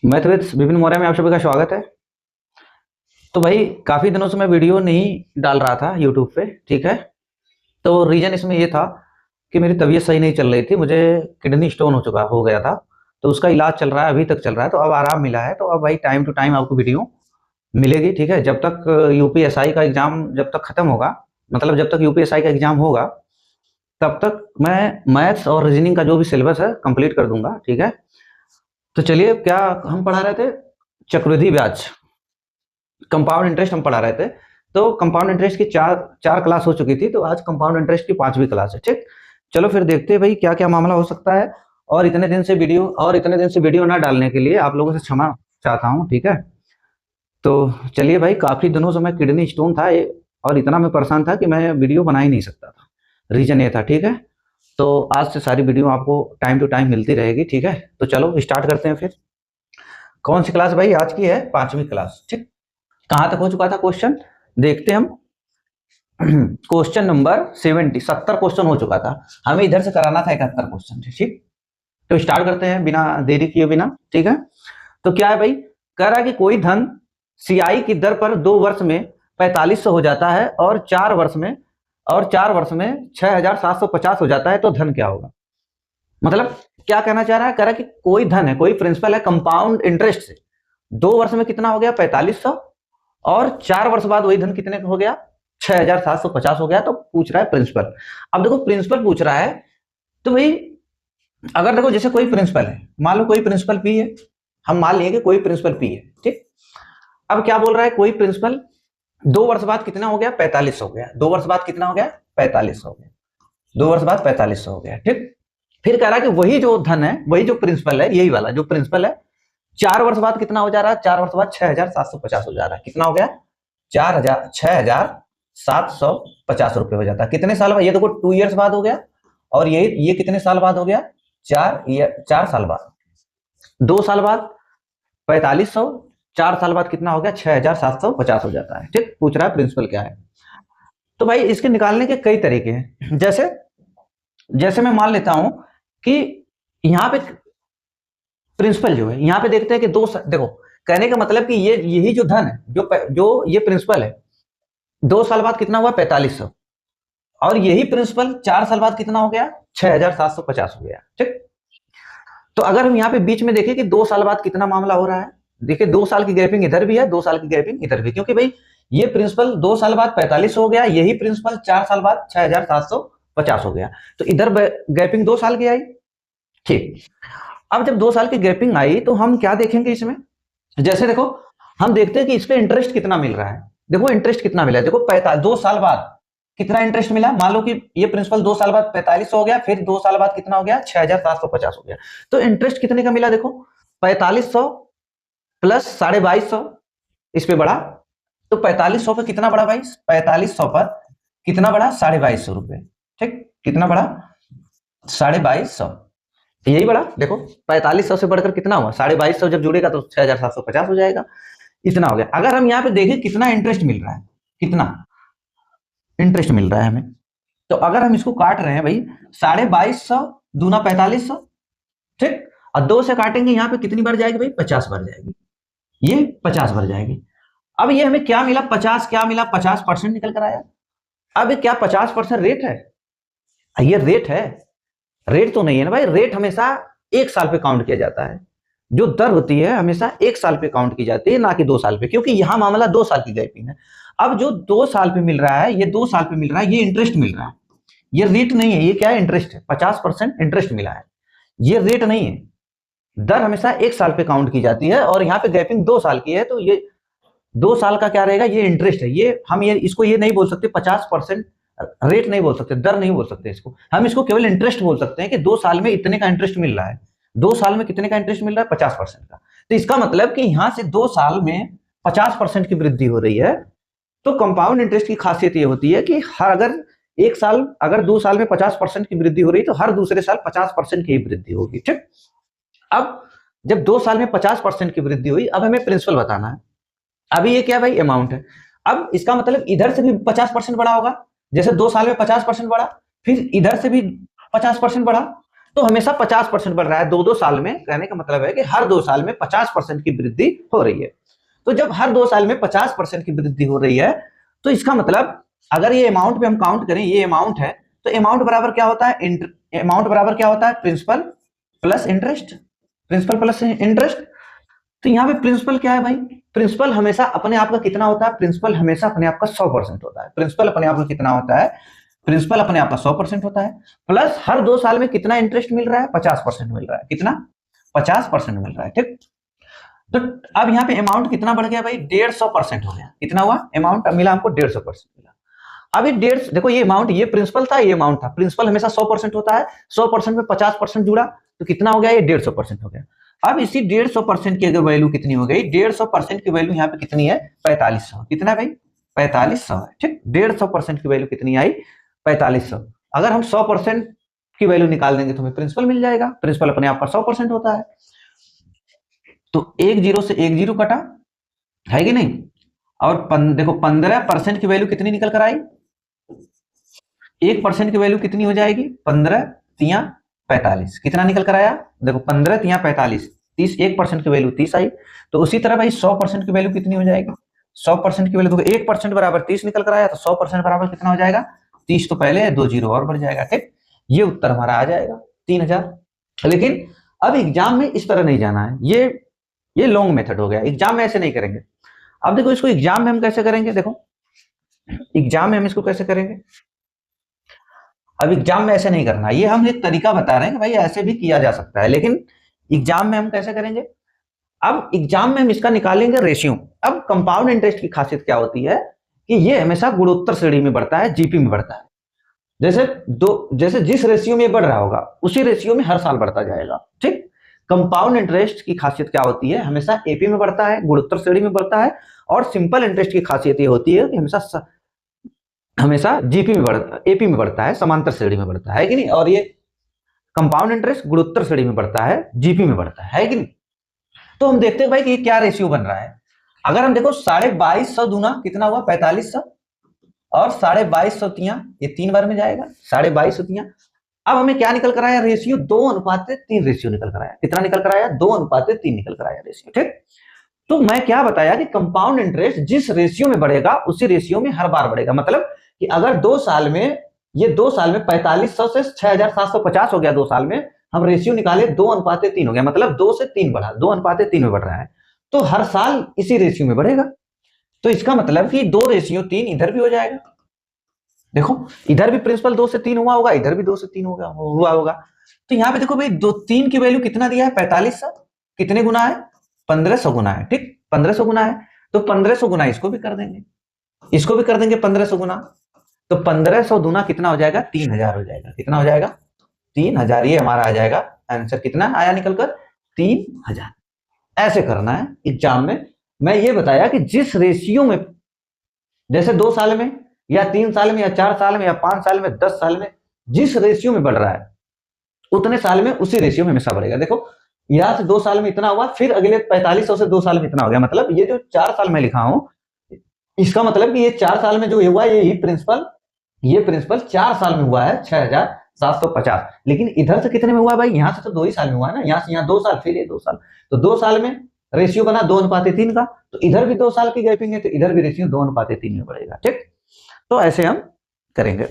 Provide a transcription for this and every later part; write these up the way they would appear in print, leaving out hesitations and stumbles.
Mathematics Vipin Maurya में आप सभी का स्वागत है। तो भाई काफ़ी दिनों से मैं वीडियो नहीं डाल रहा था यूट्यूब पे, ठीक है। तो रीज़न इसमें ये था कि मेरी तबीयत सही नहीं चल रही थी, मुझे किडनी स्टोन हो गया था। तो उसका इलाज चल रहा है, अभी तक चल रहा है, तो अब आराम मिला है। तो अब भाई टाइम टू टाइम आपको वीडियो मिलेगी, ठीक है। जब तक यूपीएसआई का एग्ज़ाम जब तक ख़त्म होगा, मतलब जब तक यूपीएसआई का एग्ज़ाम होगा तब तक मैं मैथ्स और रीजनिंग का जो भी सिलेबस है कंप्लीट कर दूंगा, ठीक है। तो चलिए, क्या हम पढ़ा रहे थे? चक्रवृद्धि ब्याज, कंपाउंड इंटरेस्ट हम पढ़ा रहे थे। तो कंपाउंड इंटरेस्ट की चार चार क्लास हो चुकी थी, तो आज कंपाउंड इंटरेस्ट की 5वीं क्लास है, ठीक। चलो फिर देखते हैं भाई क्या क्या मामला हो सकता है। और इतने दिन से वीडियो ना डालने के लिए आप लोगों से क्षमा चाहता हूँ, ठीक है। तो चलिए भाई, काफी दिनों से मैं किडनी स्टोन था और इतना मैं परेशान था कि मैं वीडियो बना ही नहीं सकता था। रीजन ये था, ठीक है। तो आज से सारी वीडियो आपको टाइम टू टाइम मिलती रहेगी, ठीक है। तो चलो स्टार्ट करते हैं फिर। कौन सी क्लास भाई? आज की है 5वीं क्लास, ठीक। कहां तक हो चुका था क्वेश्चन? देखते हम। क्वेश्चन नंबर 70 क्वेश्चन हो चुका था। हमें इधर से कराना था 71 क्वेश्चन, ठीक। तो स्टार्ट करते हैं बिना देरी किए बिना, ठीक है। तो क्या है भाई, कह रहा है कि कोई धन सीआई की दर पर 2 वर्ष में 4500 हो जाता है और 4 वर्ष में 6750 हो जाता है, तो धन क्या होगा? मतलब क्या कहना चाह रहा है? कह रहा है कि कोई धन है, कोई प्रिंसिपल है कंपाउंड इंटरेस्ट से 2 वर्ष में कितना हो गया? 4500, और 4 वर्ष बाद वही धन कितने का हो गया? 6750 हो गया। तो पूछ रहा है प्रिंसिपल। अब देखो, प्रिंसिपल पूछ रहा है, तो भाई अगर देखो जैसे कोई प्रिंसिपल है, मान लो कोई प्रिंसिपल पी है, हम मान लिए कि कोई प्रिंसिपल पी है, ठीक। अब क्या बोल रहा है? कोई प्रिंसिपल 2 वर्ष बाद कितना हो गया? 45 हो गया। 2 वर्ष बाद कितना हो गया? 45 हो गया। 2 वर्ष बाद 45 हो गया, ठीक। फिर कह रहा है कि वही जो धन है, वही जो प्रिंसिपल है, यही वाला जो प्रिंसिपल है, 4 वर्ष बाद कितना हो जा रहा है? 4 वर्ष बाद 6750 हो जा रहा है। कितना हो गया? 6750 रुपए हो जाता है। कितने साल बाद? ये देखो 2 ईयर्स बाद हो गया। और ये कितने साल बाद हो गया? 4 साल बाद। 2 साल बाद 4500, 4 साल बाद कितना हो गया? 6750 हो जाता है, ठीक। पूछ रहा है प्रिंसिपल क्या है। तो भाई इसके निकालने के कई तरीके हैं। जैसे जैसे मैं मान लेता हूं कि यहां पे प्रिंसिपल जो है, यहां पे देखते हैं कि देखो, कहने का मतलब कि यही जो धन है, जो ये प्रिंसिपल है, 2 साल बाद कितना हुआ? 4500। और यही प्रिंसिपल 4 साल बाद कितना हो गया? 6750 हो गया, ठीक। तो अगर हम यहाँ पे बीच में देखें कि 2 साल बाद कितना मामला हो रहा है, देखिए 2 साल की गैपिंग इधर भी है, 2 साल की गैपिंग इधर भी, क्योंकि भाई ये प्रिंसिपल 2 साल बाद 45 हो गया, यही प्रिंसिपल 4 साल बाद 6750 हो गया। तो इधर गैपिंग 2 साल की आई, ठीक। अब जब 2 साल की गैपिंग आई तो हम क्या देखेंगे इसमें? जैसे देखो, हम देखते हैं कि इस पे इंटरेस्ट कितना मिल रहा है। देखो इंटरेस्ट कितना मिला है, देखो 2 साल बाद कितना इंटरेस्ट मिला। मान लो कि ये प्रिंसिपल 2 साल बाद 45 हो गया, फिर 2 साल बाद कितना हो गया? 6750 हो गया। तो इंटरेस्ट कितने का मिला? देखो 4500 प्लस 2250, इस पे बढ़ा। तो 4500 पे कितना बढ़ा भाई? 4500 पर कितना बढ़ा? 2250 रुपए, ठीक। कितना बढ़ा? 2250। यही बढ़ा। देखो 4500 से बढ़कर कितना हुआ? 2250 जब जुड़ेगा तो 6750 हो जाएगा। इतना हो गया। अगर हम यहाँ पे देखें कितना इंटरेस्ट मिल रहा है, कितना इंटरेस्ट मिल रहा है हमें, तो अगर हम इसको काट रहे हैं भाई, 2250 दूना 4500, ठीक। और 2 से काटेंगे, यहाँ पे कितनी बार जाएगी भाई? 50 बार जाएगी। ये 50 बार जाएगी। अब ये हमें क्या मिला? 50 क्या मिला? 50% निकल कर आया। अब क्या 50% रेट है? ये रेट है? रेट तो नहीं है ना भाई। रेट हमेशा 1 साल पे काउंट किया जाता है। जो दर होती है हमेशा 1 साल पे काउंट की जाती है, ना कि 2 साल पे, क्योंकि यहां मामला 2 साल की गैपिंग है। अब जो 2 साल पे मिल रहा है, ये 2 साल पे मिल रहा है, ये इंटरेस्ट मिल रहा है। ये रेट नहीं है, ये क्या है? इंटरेस्ट है। 50% इंटरेस्ट मिला है, ये रेट नहीं है। दर हमेशा 1 साल पे काउंट की जाती है, और यहाँ पे गैपिंग 2 साल की है, तो ये 2 साल का क्या रहेगा? ये इंटरेस्ट है। ये हम इसको ये नहीं बोल सकते 50%, रेट नहीं बोल सकते, दर नहीं बोल सकते इसको। हम इसको केवल इंटरेस्ट बोल सकते हैं कि 2 साल में इतने का इंटरेस्ट मिल रहा है। 2 साल में कितने का इंटरेस्ट मिल रहा है? 50% का। तो इसका मतलब कि यहां से 2 साल में 50% की वृद्धि हो रही है। तो कंपाउंड इंटरेस्ट की खासियत ये होती है कि हर अगर 2 साल में 50% की वृद्धि हो रही, तो हर दूसरे साल 50% की वृद्धि होगी, ठीक। अब जब 2 साल में 50% की वृद्धि हुई, अब हमें प्रिंसिपल बताना है। अभी ये क्या भाई? अमाउंट है। अब इसका मतलब इधर से भी 50% बढ़ा होगा। जैसे 2 साल में 50% बढ़ा, फिर इधर से भी 50% बढ़ा, तो हमेशा 50% बढ़ रहा है 2-2 साल में। कहने का मतलब है कि हर 2 साल में 50% की वृद्धि हो रही है। तो जब हर 2 साल में 50% की वृद्धि हो रही है तो इसका मतलब अगर ये अमाउंट पे हम काउंट करें, ये अमाउंट है, तो अमाउंट बराबर क्या होता है, अमाउंट बराबर क्या होता है, principal plus interest, principal plus interest. तो यहाँ पे प्रिंसिपल क्या है भाई, प्रिंसिपल हमेशा अपने आप का कितना होता है, प्रिंसिपल हमेशा अपने आप का 100% होता है। प्रिंसिपल अपने आप का कितना होता है, प्रिंसिपल अपने आप का 100% होता है, प्लस हर 2 साल में कितना इंटरेस्ट मिल रहा है, 50% मिल रहा है। कितना, 50% मिल रहा है। ठीक, तो अब यहाँ पे अमाउंट कितना बढ़ गया भाई, 150% हो गया। कितना हुआ, अमाउंट मिला हमको 150% मिला। अब ये 150, देखो ये अमाउंट, ये प्रिंसिपल था, ये अमाउंट था। प्रिंसिपल हमेशा 100% होता है, 100% में 50% जुड़ा तो कितना हो गया, ये 150% हो गया। अब इसी 150% की अगर वैल्यू कितनी हो गई, 150% की वैल्यू यहाँ पे कितनी है, 4500। कितना है भाई, 4500 है। ठीक, 150% की वैल्यू कितनी आई, 4500। अगर हम 100% की वैल्यू निकाल देंगे तो हमें प्रिंसिपल मिल जाएगा। प्रिंसिपल अपने आप पर 100% होता है। तो एक जीरो से एक जीरो कटा, है कि नहीं। और देखो 15% की वैल्यू कितनी निकल कर आई, 1% की वैल्यू कितनी हो जाएगी, 15 तिया 45। कितना निकल कर आया, देखो 15 तिया 45, 30, 1% की वैल्यू 30 आई। तो उसी तरह भाई 100% की वैल्यू कितनी हो जाएगी, 100% की वैल्यू, देखो 1% बराबर 30 निकल कर आया, तो 100% बराबर कितना हो जाएगा, 30 तो पहले है, 2 जीरो और बढ़ जाएगा। ठीक, ये उत्तर हमारा आ जाएगा 3000। लेकिन अब एग्जाम में इस तरह नहीं जाना है, ये लॉन्ग मेथड हो गया, एग्जाम में ऐसे नहीं करेंगे। अब देखो इसको एग्जाम में हम कैसे करेंगे, देखो एग्जाम में हम इसको कैसे करेंगे। अब एग्जाम में ऐसे नहीं करना, ये हम एक तरीका बता रहे हैं कि भाई ऐसे भी किया जा सकता है, लेकिन एग्जाम में हम कैसे करेंगे। अब एग्जाम में हम इसका निकालेंगे रेशियो। अब कंपाउंड इंटरेस्ट की खासियत क्या होती है कि ये हमेशा गुणोत्तर श्रेणी में बढ़ता है, जीपी में बढ़ता है। जैसे जिस रेशियो में बढ़ रहा होगा उसी रेशियो में हर साल बढ़ता जाएगा। ठीक, कंपाउंड इंटरेस्ट की खासियत क्या होती है, हमेशा एपी में बढ़ता है, गुणोत्तर श्रेणी में बढ़ता है। और सिंपल इंटरेस्ट की खासियत ये होती है कि हमेशा जीपी में बढ़ता है, एपी में बढ़ता है, समांतर श्रेणी में बढ़ता है कि नहीं। और ये कंपाउंड इंटरेस्ट गुणोत्तर श्रेणी में बढ़ता है, जीपी में बढ़ता है कि नहीं। तो हम देखते हैं भाई कि ये क्या रेशियो बन रहा है। अगर हम देखो 2250 दूना कितना हुआ, 4500, और 2250 तिया ये 3 बार में जाएगा, 2250 तिया। अब हमें क्या निकल कर आया, रेशियो 2:3 रेशियो निकल कर आया। कितना निकल कर आया, 2:3 निकल कर आया रेशियो। ठीक, तो मैं क्या बताया कि कंपाउंड इंटरेस्ट जिस रेशियो में बढ़ेगा उसी रेशियो में हर बार बढ़ेगा। मतलब कि अगर 2 साल में, ये 2 साल में 4500 से 6750 हो गया, 2 साल में हम रेशियो निकाले 2:3 हो गया, मतलब 2 से 3 बढ़ा, 2:3 में बढ़ रहा है, तो हर साल इसी रेशियो में बढ़ेगा। तो इसका मतलब कि 2 रेशियो 3 इधर भी हो जाएगा। देखो इधर भी प्रिंसिपल 2 से 3 हुआ होगा, इधर भी 2 से 3 हुआ होगा। तो यहाँ पे देखो भाई 3 की वैल्यू कितना दिया है, 4500, कितने गुना है, 1500 गुना है। ठीक, 1500 गुना है, तो 1500 गुना इसको भी कर देंगे, इसको भी कर देंगे 1500 गुना। तो 1500 गुना कितना हो जाएगा, 3000 हो जाएगा। कितना हो जाएगा, 3000। ये हमारा आ जाएगा आंसर, कितना आया निकलकर, 3000। ऐसे करना है एग्जाम में। मैं ये बताया कि जिस रेशियो में, जैसे 2 साल में या 3 साल में या 4 साल में या 5 साल में 10 साल में जिस रेशियो में बढ़ रहा है उतने साल में उसी रेशियो में हमेशा बढ़ेगा। देखो यहां से 2 साल में इतना हुआ, फिर अगले 4500 से 2 साल में इतना हो गया। मतलब ये जो 4 साल में लिखा हूं, इसका मतलब कि ये 4 साल में जो हुआ, ये प्रिंसिपल 4 साल में हुआ है 6750। लेकिन इधर से कितने में हुआ भाई, यहां से तो 2 ही साल में हुआ है ना, यहां से यहाँ 2 साल, फिर ये 2 साल। तो 2 साल में रेशियो बना 2:3 का, तो इधर भी 2 साल की गैपिंग है, तो इधर भी रेशियो 2:3 में बढ़ेगा। ठीक, तो ऐसे हम करेंगे,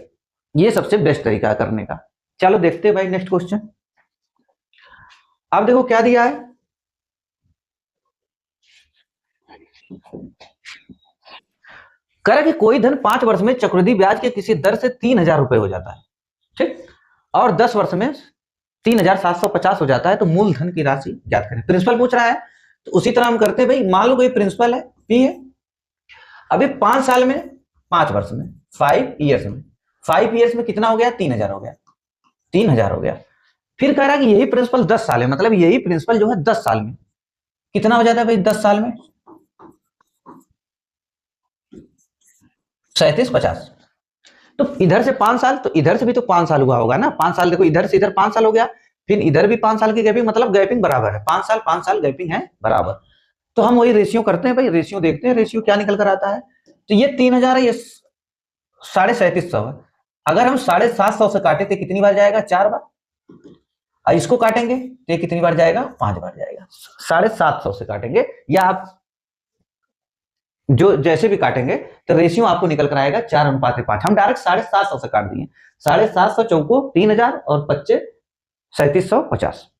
ये सबसे बेस्ट तरीका करने का। चलो देखते हैं भाई नेक्स्ट क्वेश्चन। अब देखो क्या दिया है, कह रहा कि कोई धन 5 वर्ष में चक्रवृद्धि ब्याज के किसी दर से 3000 रुपए हो जाता है। ठीक, और 10 वर्ष में 3750 हो जाता है, तो मूलधन की राशि ज्ञात करें। प्रिंसिपल पूछ रहा है, तो उसी तरह हम करते हैं भाई। मान लो कोई प्रिंसिपल है, पी है, अभी 5 साल में, 5 वर्ष में, 5 ईयर्स में, 5 ईयर्स में कितना हो गया, 3000 हो गया, 3000 हो गया। फिर कह रहा है कि यही प्रिंसिपल 10 साल है, मतलब यही प्रिंसिपल जो है 10 साल में कितना हो जाता है भाई, 10 साल में 3750। तो इधर से 5 साल, तो इधर से भी तो 5 साल हुआ होगा ना, 5 साल। देखो इधर से इधर 5 साल हो गया, फिर इधर भी 5 साल की गैपिंग, मतलब गैपिंग बराबर है, 5 साल गैपिंग है बराबर। तो हम वही रेशियो करते हैं भाई, रेशियो देखते हैं रेशियो क्या निकल कर आता है। तो ये 3000 है, ये 3750 है। अगर हम 750 से काटे तो कितनी बार जाएगा, 4 बार। और इसको काटेंगे तो ये कितनी बार जाएगा, 5 बार जाएगा। 750 से काटेंगे, या आप जो जैसे भी काटेंगे तो रेशियो आपको निकल कर आएगा 4:5। हम डायरेक्ट 750 से काट दिए। 750 चौको 3000 और 25 3750।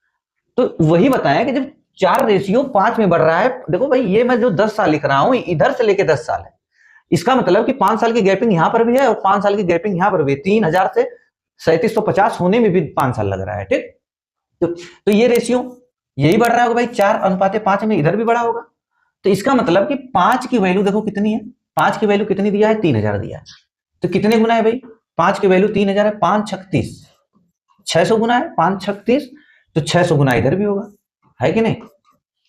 तो वही बताया कि जब 4 रेशियो 5 में बढ़ रहा है, देखो भाई ये मैं जो 10 साल लिख रहा हूं इधर से लेके 10 साल है, इसका मतलब कि 5 साल की गैपिंग यहां पर भी है और 5 साल की गैपिंग यहां पर भी। 3000 से 3750 होने में भी 5 साल लग रहा है, ठीक। तो ये रेशियो यही बढ़ रहा होगा भाई, 4:5 में इधर भी बढ़ा होगा। तो इसका मतलब कि 5 की वैल्यू देखो कितनी है, 5 की वैल्यू कितनी दिया है, 3000 दिया है। तो कितने गुना है भाई, 5 की वैल्यू 3000 है, 5 36 600 गुना है, 5 36 तो 600 गुना इधर भी होगा, है कि नहीं,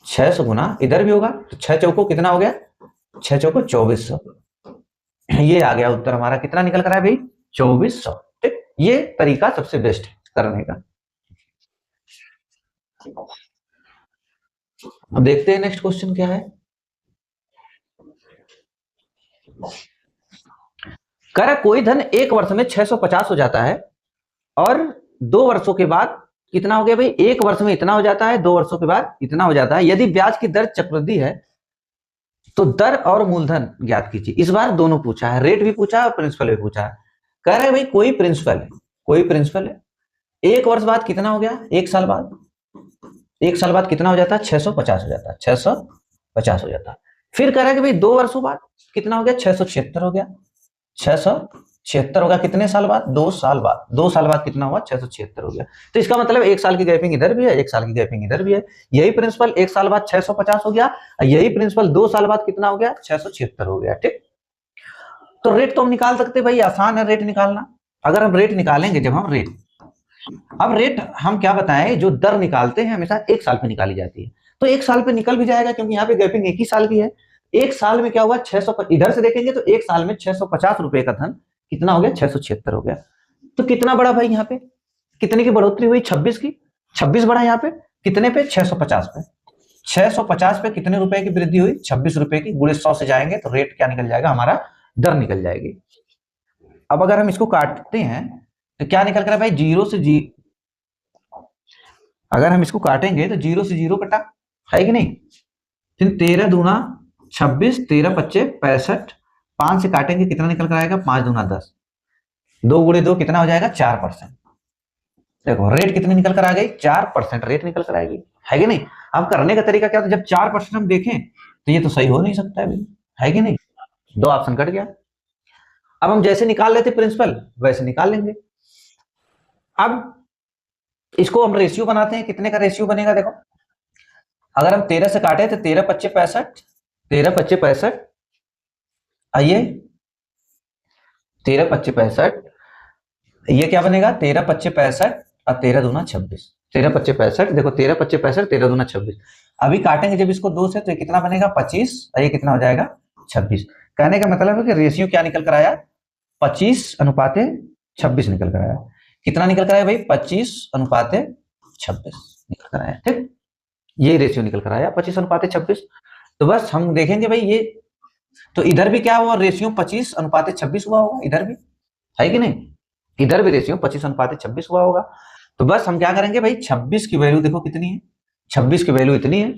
600 गुना इधर भी होगा। तो 6 चौको कितना हो गया, 6 चौको 2400। ये आ गया उत्तर हमारा, कितना निकल कर आया भाई, 2400। ठीक, ये तरीका सबसे बेस्ट है करने का। अब देखते हैं नेक्स्ट क्वेश्चन क्या है। कह रहा कोई धन एक वर्ष में 650 हो जाता है और 2 वर्षों के बाद कितना हो गया भाई, एक वर्ष में इतना हो जाता है, 2 वर्षों के बाद इतना हो जाता है। यदि ब्याज की दर चक्रवृद्धि है तो दर और मूलधन ज्ञात कीजिए। इस बार दोनों पूछा है, रेट भी पूछा है और प्रिंसिपल भी पूछा है। कह रहे भाई कोई प्रिंसिपल है, कोई प्रिंसिपल है, एक वर्ष बाद कितना हो गया, एक साल बाद, एक साल बाद कितना हो जाता है, 650 हो जाता है, 650 हो जाता है। फिर कह रहा है कि भाई 2 वर्षों बाद कितना हो गया, 676 हो गया, 676 होगा। कितने साल बाद, 2 साल बाद, 2 साल बाद कितना हुआ, 676 हो गया। तो इसका मतलब एक साल की गैपिंग इधर भी है, एक साल की गैपिंग इधर भी है। यही प्रिंसिपल एक साल बाद 650 हो गया, यही प्रिंसिपल 2 साल बाद कितना हो गया, 676 हो गया। ठीक, तो रेट तो हम निकाल सकते भाई, आसान है रेट निकालना। अगर हम रेट निकालेंगे, जब हम रेट, अब रेट हम क्या बताएं, जो दर निकालते हैं हमेशा एक साल पे निकाली जाती है, तो एक साल पे निकल भी जाएगा क्योंकि यहाँ पे गैपिंग एक ही साल की है। एक साल में क्या हुआ, 600, इधर से देखेंगे तो एक साल में 650 रुपए का धन कितना हो गया, 676 हो गया। तो कितना बड़ा भाई, यहाँ पे कितने की बढ़ोतरी हुई, 26 की, 26 बढ़ा यहाँ पे कितने पे, 650 पे। 650 पे कितने रुपए की वृद्धि हुई, 26 रुपए की। गुणे 100 से जाएंगे तो रेट क्या निकल जाएगा, हमारा दर निकल जाएगी। अब अगर हम इसको काटते हैं तो क्या निकल कर, भाई 0 से जी, अगर हम इसको काटेंगे तो 0 से 0 कटा, है कि नहीं। फिर 13 दूना 26, 13 25 65, 5 से काटेंगे कितना निकल कर आएगा, 5 दूना 10, 2 गुणे 2 कितना हो जाएगा, 4%। देखो रेट कितनी निकल कर आ गई, 4% रेट निकल कर आएगी, है कि नहीं। अब करने का तरीका क्या था, जब 4% हम देखें तो ये तो सही हो नहीं सकता है कि नहीं, 2 ऑप्शन कट गया। अब हम जैसे निकाल लेते प्रिंसिपल वैसे निकाल लेंगे। अब इसको हम रेशियो बनाते हैं, कितने का रेशियो बनेगा, देखो अगर हम 13 से काटे तो 13 25 65, 13 25 65, आइए 13 25 65, ये क्या बनेगा, 13 25 65 और 13 दूना 26, 13 25 65, देखो 13 25 65, 13 दूना 26। अभी काटेंगे जब इसको 2 से तो ये कितना बनेगा, 25, और ये कितना हो जाएगा, 26। कहने का मतलब है कि रेशियो क्या निकल कर आया, 25:26 निकल कर आया। कितना निकल कर आया भाई, 25:26 निकल कर आया। ठीक, ये रेशियो निकल कर आया 25:26। तो बस हम देखेंगे भाई ये, तो इधर भी क्या हुआ, रेशियो 25:26 हुआ होगा, इधर भी, है कि नहीं, इधर भी रेशियो 25:26 हुआ होगा। तो बस हम क्या करेंगे भाई, 26 की वैल्यू देखो कितनी है, 26 की वैल्यू इतनी है,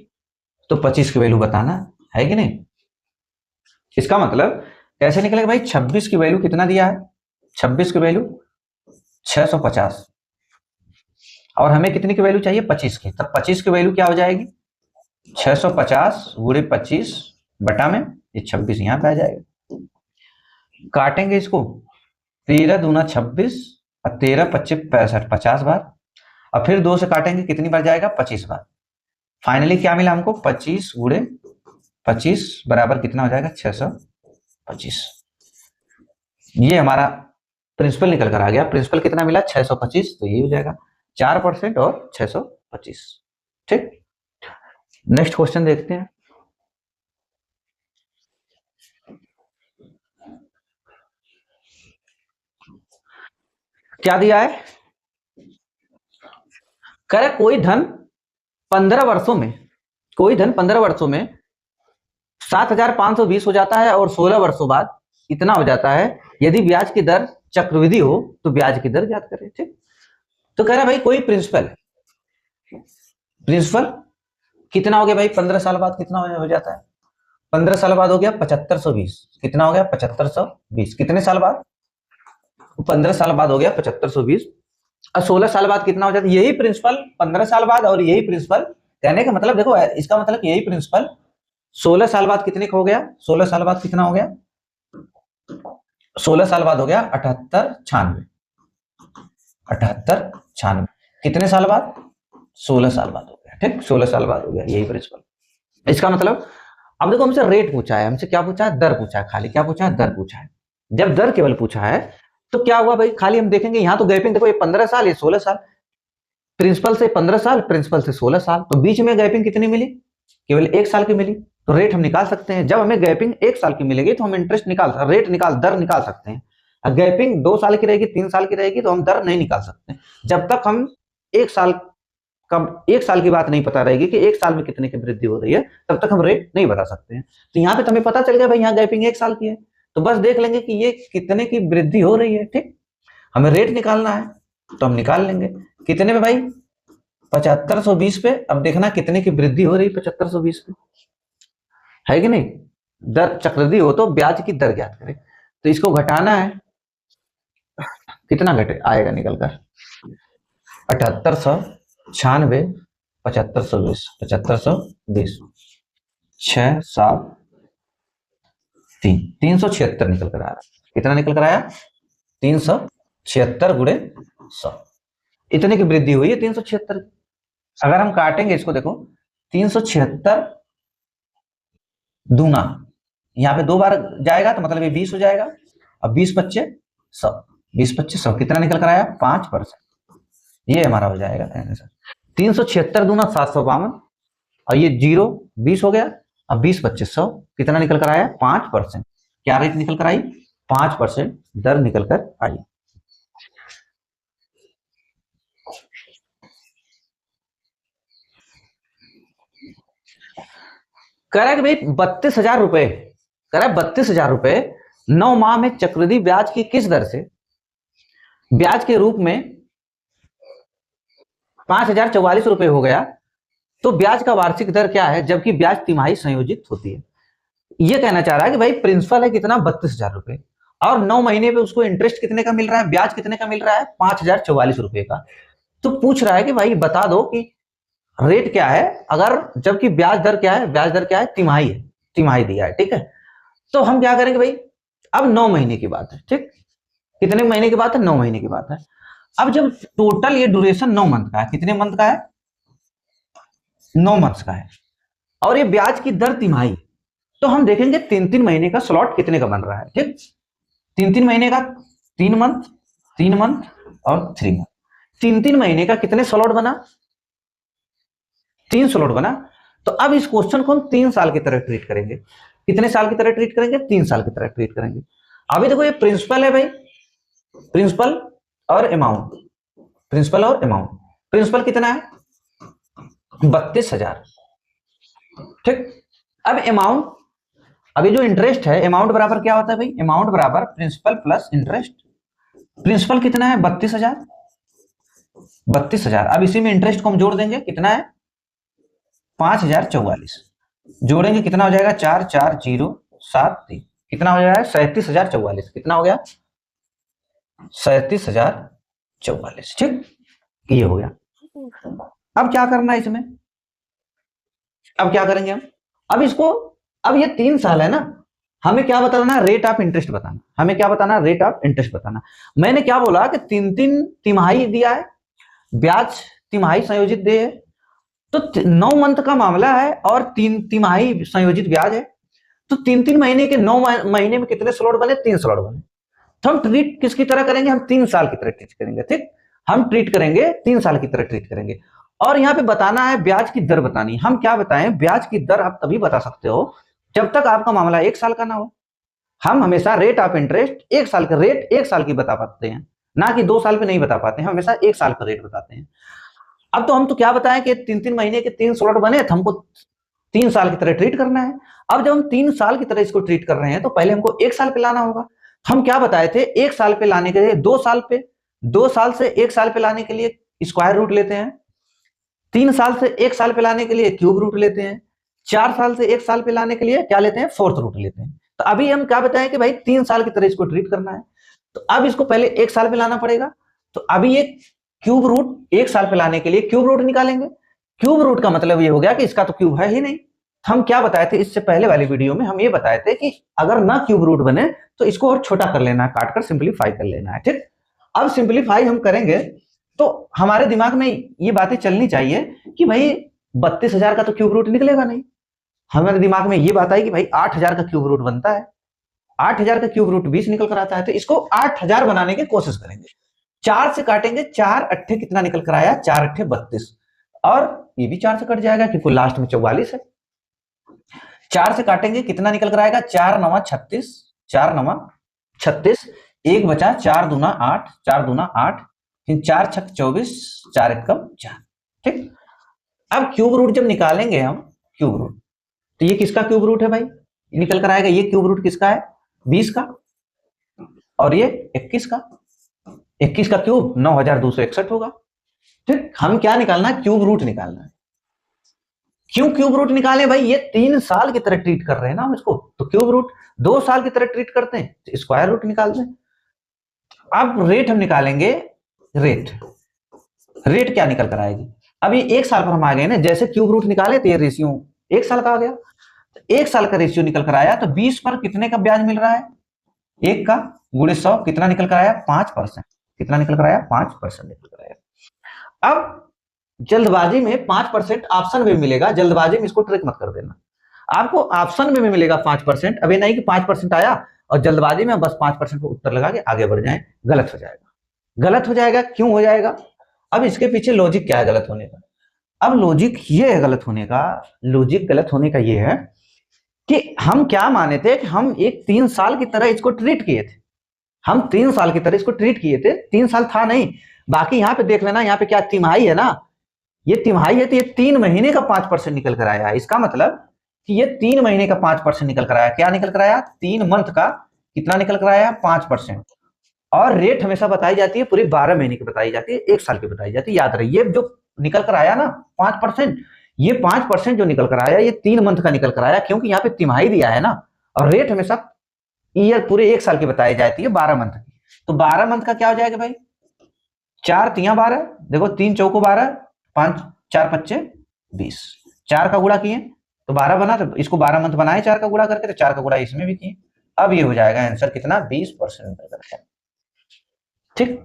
तो 25 की वैल्यू बताना है कि नहीं। इसका मतलब कैसे निकलेगा भाई, 26 की वैल्यू कितना दिया है, 26 की वैल्यू 650, और हमें कितनी की वैल्यू चाहिए, 25 की। तब 25 की वैल्यू क्या हो जाएगी, 650 गुणे 25 बटा में ये 26 यहां पे आ जाएगा। काटेंगे इसको, 13 दूना 26 और 13 25 65, 50 बार, और फिर 2 से काटेंगे कितनी बार जाएगा, 25 बार। फाइनली क्या मिला हमको, 25 गुणे 25 बराबर कितना हो जाएगा, 625। ये हमारा प्रिंसिपल निकल कर आ गया। प्रिंसिपल कितना मिला, 625, तो ये हो जाएगा 4% और 625। ठीक, नेक्स्ट क्वेश्चन देखते हैं। क्या दिया है, कह रहे कोई धन 15 वर्षों में, कोई धन 15 वर्षों में 7,520 हो जाता है और 16 वर्षों बाद इतना हो जाता है। यदि ब्याज की दर चक्रवृद्धि हो तो ब्याज की दर ज्ञात करें। ठीक, तो कह रहा भाई कोई प्रिंसिपल है, प्रिंसिपल कितना हो गया भाई 15 साल बाद कितना हो जाता है? 15 साल बाद हो गया 7520। कितना हो गया 7520? कितने साल बाद? 15 साल बाद हो गया 7520। और 16 साल बाद कितना हो जाता है? यही प्रिंसिपल 15 साल बाद और यही प्रिंसिपल, कहने का मतलब देखो इसका मतलब यही प्रिंसिपल 16 साल बाद कितने का हो गया? 16 साल बाद कितना हो गया? 16 साल बाद हो गया 7896। 7896 कितने साल बाद? 16 साल बाद हो गया। ठीक, 16 साल बाद हो गया यही प्रिंसिपल। इसका मतलब अब देखो हमसे रेट पूछा है, हमसे क्या पूछा है? दर पूछा है, खाली क्या पूछा है? दर पूछा है। जब दर केवल पूछा है तो क्या हुआ भाई, खाली हम देखेंगे यहां तो गैपिंग देखो, ये 15 साल ये 16 साल, प्रिंसिपल से 15 साल प्रिंसिपल से 16 साल, तो बीच में गैपिंग कितनी मिली? केवल 1 साल की मिली। तो रेट हम निकाल सकते हैं। जब हमें गैपिंग 1 साल की मिलेगी तो हम इंटरेस्ट दर निकाल सकते हैं। अगर गैपिंग 2 साल की रहेगी 3 साल की रहेगी तो हम दर नहीं निकाल सकते। जब तक हम 1 साल एक साल की बात नहीं पता रहेगी कि 1 साल में कितने की वृद्धि हो रही है, तब तक हम रेट नहीं बता सकते हैं। तो यहाँ पे तो हमें पता चल गया भाई यहाँ गैपिंग 1 साल की है, तो बस देख लेंगे कि ये कितने की वृद्धि हो रही है। ठीक, हमें रेट निकालना है तो हम निकाल लेंगे। कितने में भाई? 7520 पे। अब देखना कितने की वृद्धि हो रही है 7520 पे, है कि नहीं? दर चक्रवृद्धि हो तो ब्याज की दर ज्ञात करें। तो इसको घटाना है, कितना घटे आएगा निकल कर? 7896 7520 7520 6 7 3 376 निकल कर आया। कितना निकल कर आया? 376 गुणे 100, इतने की वृद्धि हुई है 376। अगर हम काटेंगे इसको देखो, 376 दूना, यहाँ पे 2 बार जाएगा तो मतलब ये 20 हो जाएगा। अब 20 बच्चे 100, 20 बच्चे 100, कितना निकल कर आया? 5%। ये हमारा हो जाएगा आंसर। 376 दूना 752, और ये 0 20 हो गया। अब 20 बच्चे 100, कितना निकल कर आया? 5%। क्या रेट निकल कर आई? 5% दर निकल कर आई। कह रहा है कि भाई 32,000 रुपए, कह रहा है 32,000 रुपए 9 माह में चक्रवृद्धि ब्याज की किस दर से ब्याज के रूप में 5,044 रुपए हो गया, तो ब्याज का वार्षिक दर क्या है जबकि ब्याज तिमाही संयोजित होती है। ये कहना चाह रहा है कि भाई प्रिंसिपल है कितना? 32,000 रुपए, और 9 महीने पे उसको इंटरेस्ट कितने का मिल रहा है? ब्याज कितने का मिल रहा है? 5,044 रुपए का। तो पूछ रहा है कि भाई बता दो कि रेट क्या है, अगर जबकि ब्याज दर क्या है? ब्याज दर क्या है? तिमाही है, तिमाही दिया है। ठीक है, तो हम क्या करेंगे भाई, अब 9 महीने की बात है। ठीक, कितने महीने की बात है? 9 महीने की बात है। अब जब टोटल ये ड्यूरेशन 9 मंथ का है, कितने मंथ का है? 9 मंथ का है, और ये ब्याज की दर तिमाही, तो हम देखेंगे 3-3 महीने का स्लॉट कितने का बन रहा है। ठीक, 3-3 महीने का, 3 मंथ, 3 मंथ और 3 मंथ, 3-3 महीने का कितने स्लॉट बना? 3 स्लॉट बना। तो अब इस क्वेश्चन को हम 3 साल की तरह ट्रीट करेंगे। कितने साल की तरह ट्रीट करेंगे? 3 साल की तरह ट्रीट करेंगे। अभी देखो ये प्रिंसिपल है भाई, प्रिंसिपल और अमाउंट, प्रिंसिपल और अमाउंट। प्रिंसिपल कितना है? 32,000। ठीक, अब अमाउंट, अभी जो इंटरेस्ट है, अमाउंट बराबर क्या होता है भाई? अमाउंट बराबर प्रिंसिपल प्लस इंटरेस्ट। प्रिंसिपल कितना है? 32,000। 32,000, अब इसी में इंटरेस्ट को हम जोड़ देंगे, कितना है? 5,044 जोड़ेंगे, कितना हो जाएगा? 44073, कितना हो जाएगा? 37,044। कितना हो गया? 37,044। ठीक, ये हो गया। अब क्या करना है इसमें? अब क्या करेंगे हम? अब इसको, अब ये 3 साल है ना, हमें क्या बताना है? रेट ऑफ इंटरेस्ट बताना। हमें क्या बताना? रेट ऑफ इंटरेस्ट बताना। मैंने क्या बोला कि 3-3 तिमाही दिया है, ब्याज तिमाही संयोजित दे है, तो 9 मंथ का मामला है और 3 तिमाही संयोजित ब्याज है, तो 3-3 महीने के 9 महीने में कितने स्लॉट बने? 3 स्लॉट बने। तो हम ट्रीट किसकी तरह करेंगे? हम 3 साल की तरह ट्रीट करेंगे। ठीक, हम ट्रीट करेंगे 3 साल की तरह ट्रीट करेंगे। और यहाँ पे बताना है ब्याज की दर बतानी। हम क्या बताएं? ब्याज की दर आप तभी बता सकते हो जब तक आपका मामला 1 साल का ना हो। हम हमेशा रेट ऑफ इंटरेस्ट 1 साल का, रेट 1 साल की बता पाते हैं, ना कि 2 साल पे नहीं बता पाते हैं। हम हमेशा 1 साल का रेट बताते हैं। अब तो हम तो क्या बताएं कि 3-3 महीने के 3 स्लॉट बने, तो हमको 3 साल की तरह ट्रीट करना है। अब जब हम 3 साल की तरह इसको ट्रीट कर रहे हैं तो पहले हमको 1 साल पे लाना होगा। हम क्या बताए थे? 1 साल पे लाने के लिए 2 साल पे, 2 साल से 1 साल पे लाने के लिए स्क्वायर रूट लेते हैं, 3 साल से 1 साल पे लाने के लिए क्यूब रूट लेते हैं, 4 साल से 1 साल पे लाने के लिए क्या लेते हैं, फोर्थ रूट लेते हैं। तो अभी हम क्या बताएं कि भाई 3 साल की तरह इसको ट्रीट करना है, तो अब इसको पहले 1 साल पे लाना पड़ेगा। तो अभी ये क्यूब रूट 1 साल पे लाने के लिए क्यूब रूट निकालेंगे। क्यूब रूट का मतलब ये हो गया कि इसका तो क्यूब है ही नहीं। हम क्या बताए थे इससे पहले वाली वीडियो में, हम ये बताए थे कि अगर ना क्यूब रूट बने तो इसको और छोटा कर लेना है, काटकर सिंप्लीफाई कर लेना है, ठीक। अब सिंप्लीफाई हम करेंगे तो हमारे दिमाग में ये बातें चलनी चाहिए कि भाई 32,000 का तो क्यूब रूट निकलेगा नहीं। हमारे दिमाग में ये बात आई कि भाई 8,000 का क्यूब रूट बनता है, 8,000 का क्यूब रूट 20 निकल कर आता है, तो इसको 8,000 बनाने की कोशिश करेंगे। 4 से काटेंगे, 4 अट्ठे कितना निकल कर आया, 4 अट्ठे 32, और ये भी 4 से कट जाएगा क्योंकि लास्ट में 44 है। 4 से काटेंगे कितना निकल कर आएगा, 4 9 36, 4 9 36, 1 बचा, 4 दूना 8, 4 दूना 8, फिर 4 छक 24, 4 एकम 4, ठीक। अब क्यूब रूट जब निकालेंगे हम क्यूब रूट, तो ये किसका क्यूब रूट है भाई, निकल कर आएगा, ये क्यूब रूट किसका है, 20 का, और ये 21 का। 21 का क्यूब 9,261 होगा, ठीक। हम क्या निकालना है, क्यूब रूट निकालना है। क्यों क्यूब रूट निकालें भाई, ये 3 साल की तरह ट्रीट कर रहे हैं ना हम इसको, तो क्यूब रूट 2 साल की तरह ट्रीट करते हैं, तो स्क्वायर रूट निकालते हैं। अब रेट हम निकालेंगे, रेट क्या निकल कर आएगी, अब ये 1 साल पर हम आ गए ना, जैसे क्यूब रूट निकाले तो ये रेशियो 1 साल का आ गया, तो 1 साल का रेशियो निकल कर आया, तो 20 पर कितने का ब्याज मिल रहा है, 1 का, गुणे 100, कितना निकल कर आया, 5%, कितना निकल कर आया, 5% निकल कर आया। अब जल्दबाजी में 5% ऑप्शन में मिलेगा, जल्दबाजी में इसको ट्रिक मत कर देना, आपको ऑप्शन में मिलेगा 5%, अभी नहीं कि 5% आया और जल्दबाजी में बस 5% को उत्तर लगा के आगे बढ़ जाए, गलत हो जाएगा, गलत हो जाएगा। क्यों हो जाएगा, अब इसके पीछे लॉजिक क्या है गलत होने का, अब लॉजिक ये है गलत होने का, लॉजिक गलत होने का ये है कि हम क्या माने थे कि हम एक 3 साल की तरह इसको ट्रीट किए थे, हम 3 साल की तरह इसको ट्रीट किए थे, 3 साल था नहीं, बाकी यहाँ पे देख लेना, यहाँ पे क्या तिमाही है ना, ये तिमाही है, तो ये 3 महीने का 5% निकल कर आया है, इसका मतलब कि ये 3 महीने का 5% निकल कर आया, क्या निकल कर आया, 3 मंथ का कितना निकल कर आया, 5%। और रेट हमेशा बताई जाती है पूरी 12 महीने की बताई जाती है, 1 साल की बताई जाती है, याद रही, ये जो निकल कर आया ना 5%, ये 5% जो निकल कर आया ये 3 मंथ का निकल कर आया, क्योंकि यहाँ पे तिमाही दिया है ना, और रेट हमेशा ईयर पूरे 1 साल की बताई जाती है 12 मंथ की, तो 12 मंथ का क्या हो जाएगा भाई, 4 तिया 12, देखो 3 चौको 12, 5 4 पच्चे 20, 4 का गुणा किए तो 12 बना, तो इसको 12 मंथ बनाए 4 का गुणा करके, तो 4 का गुणा इसमें भी किए, अब ये हो जाएगा आंसर कितना, 20% निकल कर आया, ठीक,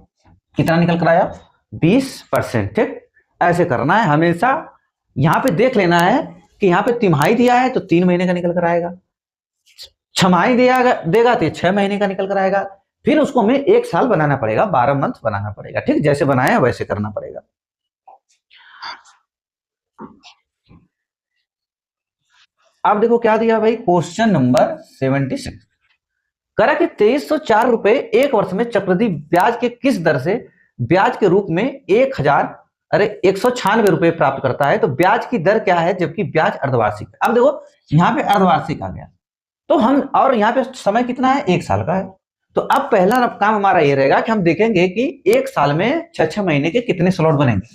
कितना निकल कर आया, 20%, ठीक। ऐसे करना है हमेशा, यहां पे देख लेना है कि यहाँ पे तिमाही दिया है तो 3 महीने का निकल कर आएगा, छमाही देगा तो 6 महीने का निकल कर आएगा, फिर उसको हमें 1 साल बनाना पड़ेगा, 12 मंथ बनाना पड़ेगा, ठीक, जैसे बनाया वैसे करना पड़ेगा। अब देखो क्या दिया भाई, क्वेश्चन नंबर 76, करा कि 2304 रुपए एक वर्ष में चक्रवृद्धि ब्याज के किस दर से ब्याज के रूप में 196 रुपए प्राप्त करता है, तो ब्याज की दर क्या है जबकि ब्याज अर्धवार्षिक। अब देखो यहाँ पे अर्धवार्षिक आ गया, तो हम, और यहाँ पे समय कितना है, 1 साल का है, तो अब पहला काम हमारा ये रहेगा कि हम देखेंगे कि 1 साल में 6 महीने के कितने स्लॉट बनेंगे।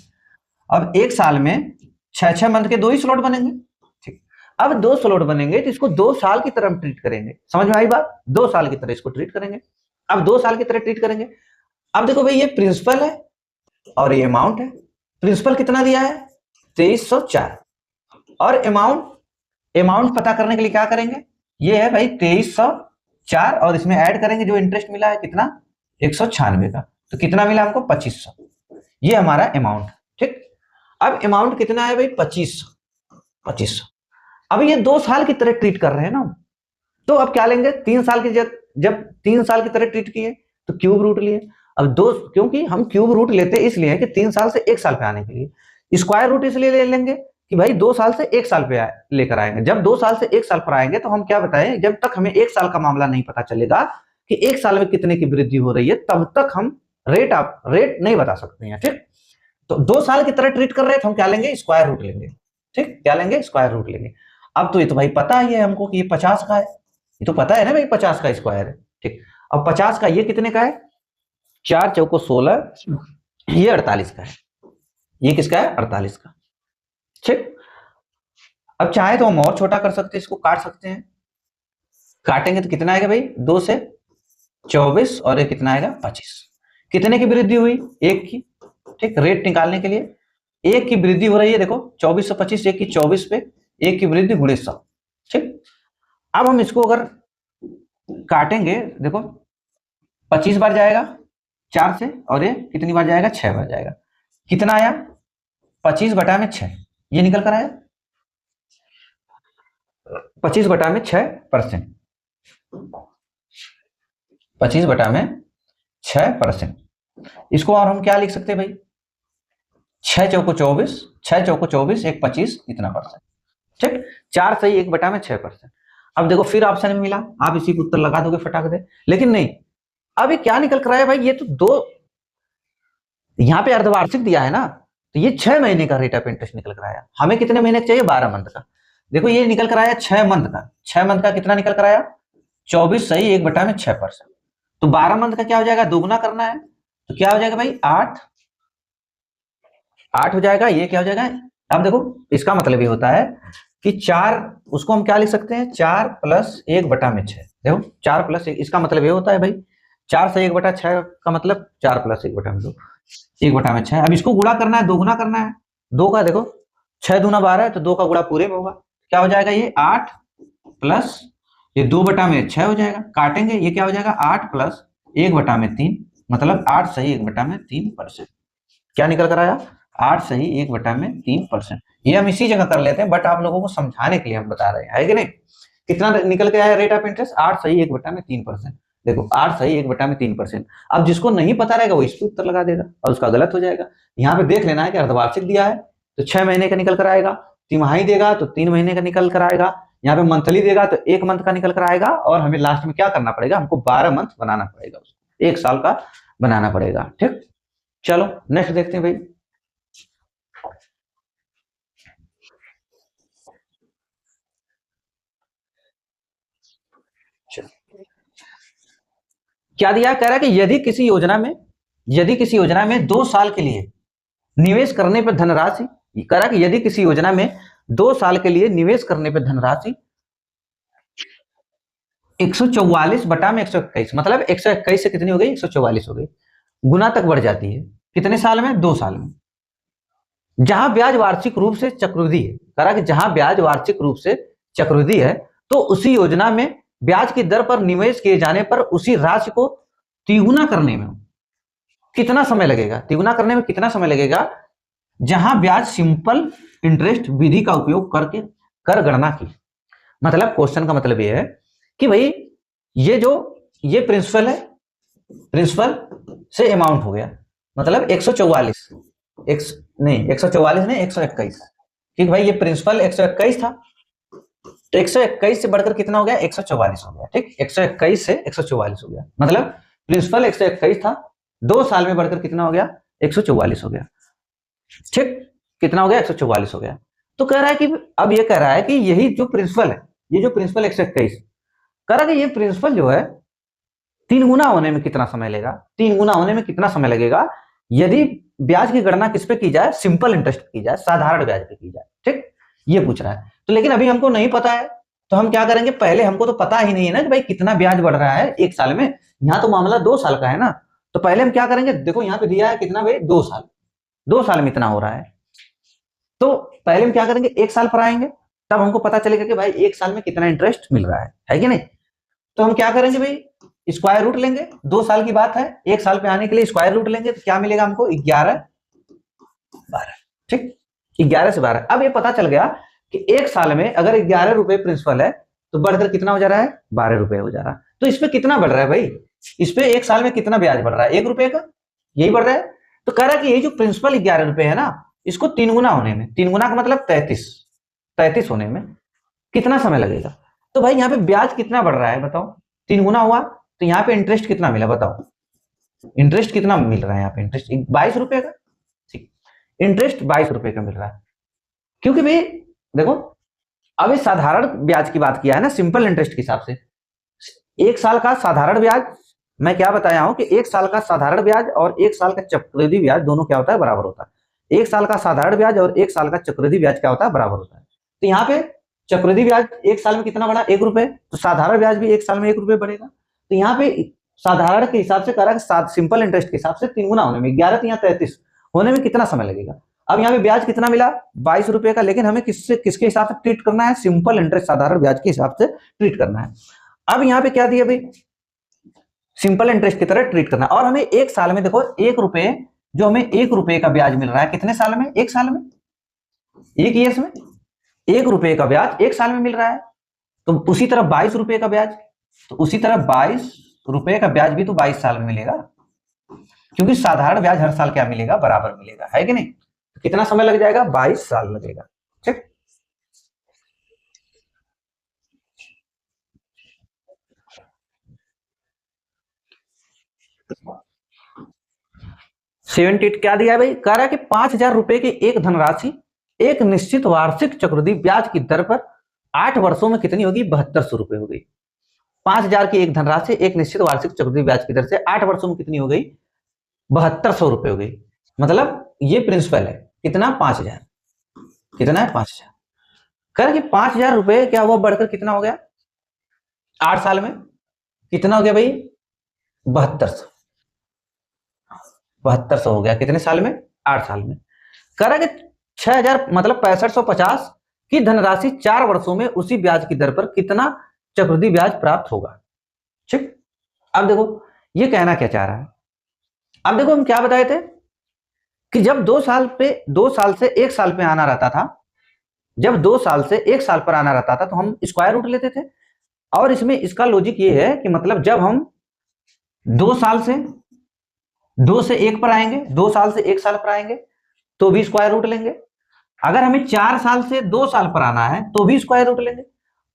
अब 1 साल में 6 मंथ के 2 ही स्लॉट बनेंगे, ठीक। अब 2 स्लॉट बनेंगे तो इसको 2 साल की तरह ट्रीट करेंगे, समझ में आई बात, 2 साल की तरह इसको ट्रीट करेंगे। अब 2 साल की तरह ट्रीट करेंगे, अब देखो भाई ये प्रिंसिपल है और ये अमाउंट है, प्रिंसिपल कितना दिया है 2304, और अमाउंट पता करने के लिए क्या करेंगे, ये है भाई 2304, और इसमें ऐड करेंगे जो इंटरेस्ट मिला है कितना 196 का, तो कितना मिला हमको 2500, ये हमारा अमाउंट, ठीक। अब अमाउंट कितना है भाई 2500। अब ये 2 साल की तरह ट्रीट कर रहे हैं ना, तो अब क्या लेंगे, 3 साल की जब 3 साल की तरह ट्रीट किए तो क्यूब रूट लिए, अब 2, क्योंकि हम क्यूब रूट लेते इसलिए कि 3 साल से 1 साल पे आने के लिए, स्क्वायर रूट इसलिए ले लेंगे कि भाई 2 साल से 1 साल पे लेकर आएंगे, जब 2 साल से 1 साल पर आएंगे तो हम क्या बताएं, जब तक हमें 1 साल का मामला नहीं पता चलेगा कि 1 साल में कितने की वृद्धि हो रही है, तब तक हम रेट नहीं बता सकते हैं, ठीक। तो 2 साल की तरह ट्रीट कर रहे हैं तो हम क्या लेंगे, स्क्वायर रूट लेंगे, ठीक, क्या लेंगे, स्क्वायर रूट लेंगे। अब तो ये तो भाई पता ही है हमको कि ये 50 का है, ये तो पता है ना भाई 50 का स्क्वायर है, ठीक। अब 50 का ये कितने का है, 4 चौको 16, ये 48 का है, ये किसका है 48 का, ठीक। अब चाहे तो हम और छोटा कर सकते हैं, इसको काट सकते हैं। काटेंगे तो कितना आएगा भाई, 2 से 24 और ये कितना आएगा 25। कितने की वृद्धि हुई, 1 की। ठीक, रेट निकालने के लिए 1 की वृद्धि हो रही है, देखो 24 से 25, 1 की 24 पे 1 की वृद्धि गुणे 100। ठीक, अब हम इसको अगर काटेंगे, देखो 25 बार जाएगा 4 से, और ये कितनी बार जाएगा, 6 बार जाएगा। कितना आया, 25 बटा में 6, ये निकल कर आया 25 बटा में 6%। 25 बटा में 6%। इसको और हम क्या लिख सकते हैं भाई, 6 चौको 24, 6 चौको 24, 1 25, इतना %। ठीक, 4 सही 1 बटा में 6%। अब देखो फिर ऑप्शन में मिला, आप इसी को उत्तर लगा दोगे फटाक दे, लेकिन नहीं, अब ये क्या निकल कर आया भाई, ये तो दो, यहाँ पे अर्धवार्षिक दिया है ना, तो ये 6 महीने का रेट ऑफ इंटरेस्ट निकल कर आया। हमें कितने महीने का चाहिए, 12 मंथ का। देखो ये निकल कर आया 6 मंथ का। 6 मंथ का कितना निकल कर आया, 24 सही 1 बटा में 6%। तो 12 मंथ का क्या हो जाएगा, दोगुना करना है, तो क्या हो जाएगा भाई, 8 हो जाएगा। ये क्या हो जाएगा, अब देखो इसका मतलब ये होता है कि 4, उसको हम क्या लिख सकते हैं, 4 प्लस 1 बटा में 6। देखो 4 प्लस 1, इसका मतलब ये होता है भाई 4 से 1 बटा 6 का मतलब 4 प्लस 1 बटा में 2, 1 बटा में 6। अब इसको गुणा करना है, दोगुना करना है, 2 का देखो 6 दूना 12 है, तो 2 का गुणा पूरे में होगा। क्या हो जाएगा, ये 8 प्लस ये 2 बटा में 6 हो जाएगा। काटेंगे, ये क्या हो जाएगा, 8 प्लस 1 बटा में 3, मतलब 8 सही 1 बटा में 3%। क्या निकल कर आया, 8 सही 1 बटा में 3%। ये हम इसी जगह कर लेते हैं, बट आप लोगों को समझाने के लिए हम बता रहे हैं, है कि नहीं। कितना निकल के आया रेट ऑफ इंटरेस्ट, 8 सही 1 बटा में 3%। देखो 8 सही 1 बटा में 3%। अब जिसको नहीं पता रहेगा वो इस पर उत्तर लगा देगा और उसका गलत हो जाएगा। यहाँ पे देख लेना है कि अर्धवार्षिक दिया है तो 6 महीने का निकल कर आएगा, तिमाही देगा तो 3 महीने का निकल कर आएगा, यहाँ पे मंथली देगा तो 1 मंथ का निकल कर आएगा, और हमें लास्ट में क्या करना पड़ेगा, हमको 12 मंथ बनाना पड़ेगा, 1 साल का बनाना पड़ेगा। ठीक, चलो नेक्स्ट देखते हैं भाई। क्या दिया, कह रहा है कि यदि किसी योजना में 2 साल के लिए निवेश करने पर धनराशि, कह रहा है कि यदि किसी योजना में 2 साल के लिए निवेश करने पर धनराशि 144 बटा में 121, मतलब 121 से कितनी हो गई, 144 हो गई, गुना तक बढ़ जाती है। कितने साल में, 2 साल में। जहां ब्याज वार्षिक रूप से चक्रवृद्धि है, कह रहा है कि जहां ब्याज वार्षिक रूप से चक्रवृद्धि है, तो उसी योजना में ब्याज की दर पर निवेश किए जाने पर उसी राशि को तिगुना करने में कितना समय लगेगा, तिगुना करने में कितना समय लगेगा, जहां ब्याज सिंपल इंटरेस्ट विधि का उपयोग करके कर गणना की। मतलब क्वेश्चन का मतलब ये है कि भाई ये प्रिंसिपल है, प्रिंसिपल से अमाउंट हो गया, मतलब 144 नहीं 144 नहीं 121। ठीक भाई, ये प्रिंसिपल 121 था, तो 121 से बढ़कर कितना हो गया, 144 हो गया। ठीक, 121 से 144 हो गया, मतलब प्रिंसिपल 121 था, 2 साल में बढ़कर कितना हो गया, 144 हो गया। ठीक, कितना हो गया, 144 हो गया। तो कह रहा है कि अब ये कह रहा है कि यही जो प्रिंसिपल है, ये जो प्रिंसिपल 121, कह रहा है कि ये प्रिंसिपल जो है 3 गुना होने में कितना समय लेगा, 3 गुना होने में कितना समय लगेगा यदि ब्याज की गणना किस पे की जाए, सिंपल इंटरेस्ट की जाए, साधारण ब्याज पे की जाए। ठीक, ये पूछ रहा है। तो लेकिन अभी हमको नहीं पता है, तो हम क्या करेंगे, पहले हमको तो पता ही नहीं है ना कि भाई कितना ब्याज बढ़ रहा है 1 साल में, यहाँ तो मामला 2 साल का है ना। तो पहले हम क्या करेंगे, देखो यहाँ पे दिया है कितना भाई, 2 साल, 2 साल में इतना हो रहा है, तो पहले हम क्या करेंगे, 1 साल पर आएंगे, तब हमको पता चलेगा कि भाई 1 साल में कितना इंटरेस्ट मिल रहा है कि नहीं। तो हम क्या करेंगे भाई, स्क्वायर रूट लेंगे, 2 साल की बात है, 1 साल पे आने के लिए स्क्वायर रूट लेंगे, तो क्या मिलेगा हमको, 11 12। ठीक, 11 से 12। अब ये पता चल गया कि 1 साल में अगर 11 रुपए प्रिंसिपल है तो बढ़कर कितना हो जा रहा है, 12 रुपए हो जा रहा है। तो इस पे कितना बढ़ रहा है भाई, इस पे 1 साल में कितना ब्याज बढ़ रहा है, 1 रुपए का, यही बढ़ रहा है। तो कह रहा है कि ये जो प्रिंसिपल 11 रुपए है ना, इसको 3 गुना होने में, 3 गुना का मतलब 33 होने में कितना समय लगेगा। तो भाई यहाँ पे ब्याज कितना बढ़ रहा है बताओ, 3 गुना हुआ, तो यहाँ पे इंटरेस्ट कितना मिला बताओ, इंटरेस्ट कितना मिल रहा है यहाँ पे, इंटरेस्ट 22 रुपए का। ठीक, इंटरेस्ट 22 रुपए का मिल रहा है, क्योंकि भाई देखो अभी साधारण ब्याज की बात किया है ना, सिंपल इंटरेस्ट के हिसाब से। 1 साल का साधारण ब्याज, मैं क्या बताया हूं कि 1 साल का साधारण ब्याज और 1 साल का चक्रवृद्धि ब्याज दोनों क्या होता है, बराबर होता है। एक साल का साधारण ब्याज और एक साल का चक्रवृद्धि ब्याज क्या होता है, बराबर होता है। तो यहाँ पे चक्रवृद्धि ब्याज एक साल में कितना बढ़ा, 1 रुपए, तो साधारण ब्याज भी एक साल में 1 रुपए बढ़ेगा। तो यहाँ पे साधारण के हिसाब से करा, सिंपल इंटरेस्ट के हिसाब से 3 गुना होने में 11 या 33 होने में कितना समय लगेगा। अब यहाँ पे ब्याज कितना मिला, 22 रुपए का, लेकिन हमें किसके हिसाब से ट्रीट करना है, सिंपल इंटरेस्ट साधारण ब्याज के हिसाब से ट्रीट करना है। अब यहाँ पे क्या दिया भाई, सिंपल इंटरेस्ट की तरह ट्रीट करना, और हमें एक साल में देखो 1 रुपए, जो हमें 1 रुपए का ब्याज मिल रहा है कितने साल में, 1 साल में, 1 ईयर्स में 1 रुपए का ब्याज 1 साल में मिल रहा है। तो उसी तरह 22 रुपए का ब्याज, तो उसी तरह 22 रुपए का ब्याज भी तो 22 साल में मिलेगा, क्योंकि साधारण ब्याज हर साल क्या मिलेगा, बराबर मिलेगा, है कि नहीं। तो कितना समय लग जाएगा, 22 साल लगेगा। ठीक, क्या दिया है भाई, कह रहा है कि 5,000 रुपए की एक धनराशि एक निश्चित वार्षिक चक्रवृद्धि ब्याज की दर पर 8 वर्षों में कितनी होगी, 7200 रुपए हो गई। 5,000 की एक धनराशि एक निश्चित वार्षिक चक्रवृद्धि ब्याज की दर से 8 वर्षों में कितनी हो गई, 7200 रुपए हो गई। मतलब ये प्रिंसिपल है कितना, 5,000, कितना है 5,000। कह रहे कि 5,000 रुपए क्या हुआ, बढ़कर कितना हो गया, 8 साल में कितना हो गया भाई, 7200, 7200 हो गया कितने साल में, 8 साल में। कह रहा कि 6,000 मतलब 6550 की धनराशि 4 वर्षों में उसी ब्याज की दर पर कितना चक्रवृद्धि ब्याज प्राप्त होगा। ठीक, अब देखो ये कहना क्या चाह रहा है। अब देखो हम क्या बताए थे कि जब 2 साल से 1 साल पे आना रहता था, जब 2 साल से 1 साल पर आना रहता था तो हम स्क्वायर रूट लेते थे। और इसमें इसका लॉजिक ये है कि मतलब जब हम 2 साल से 2 से 1 पर आएंगे, 2 साल से 1 साल पर आएंगे तो भी स्क्वायर रूट लेंगे। अगर हमें 4 साल से 2 साल पर आना है तो भी स्क्वायर रूट लेंगे।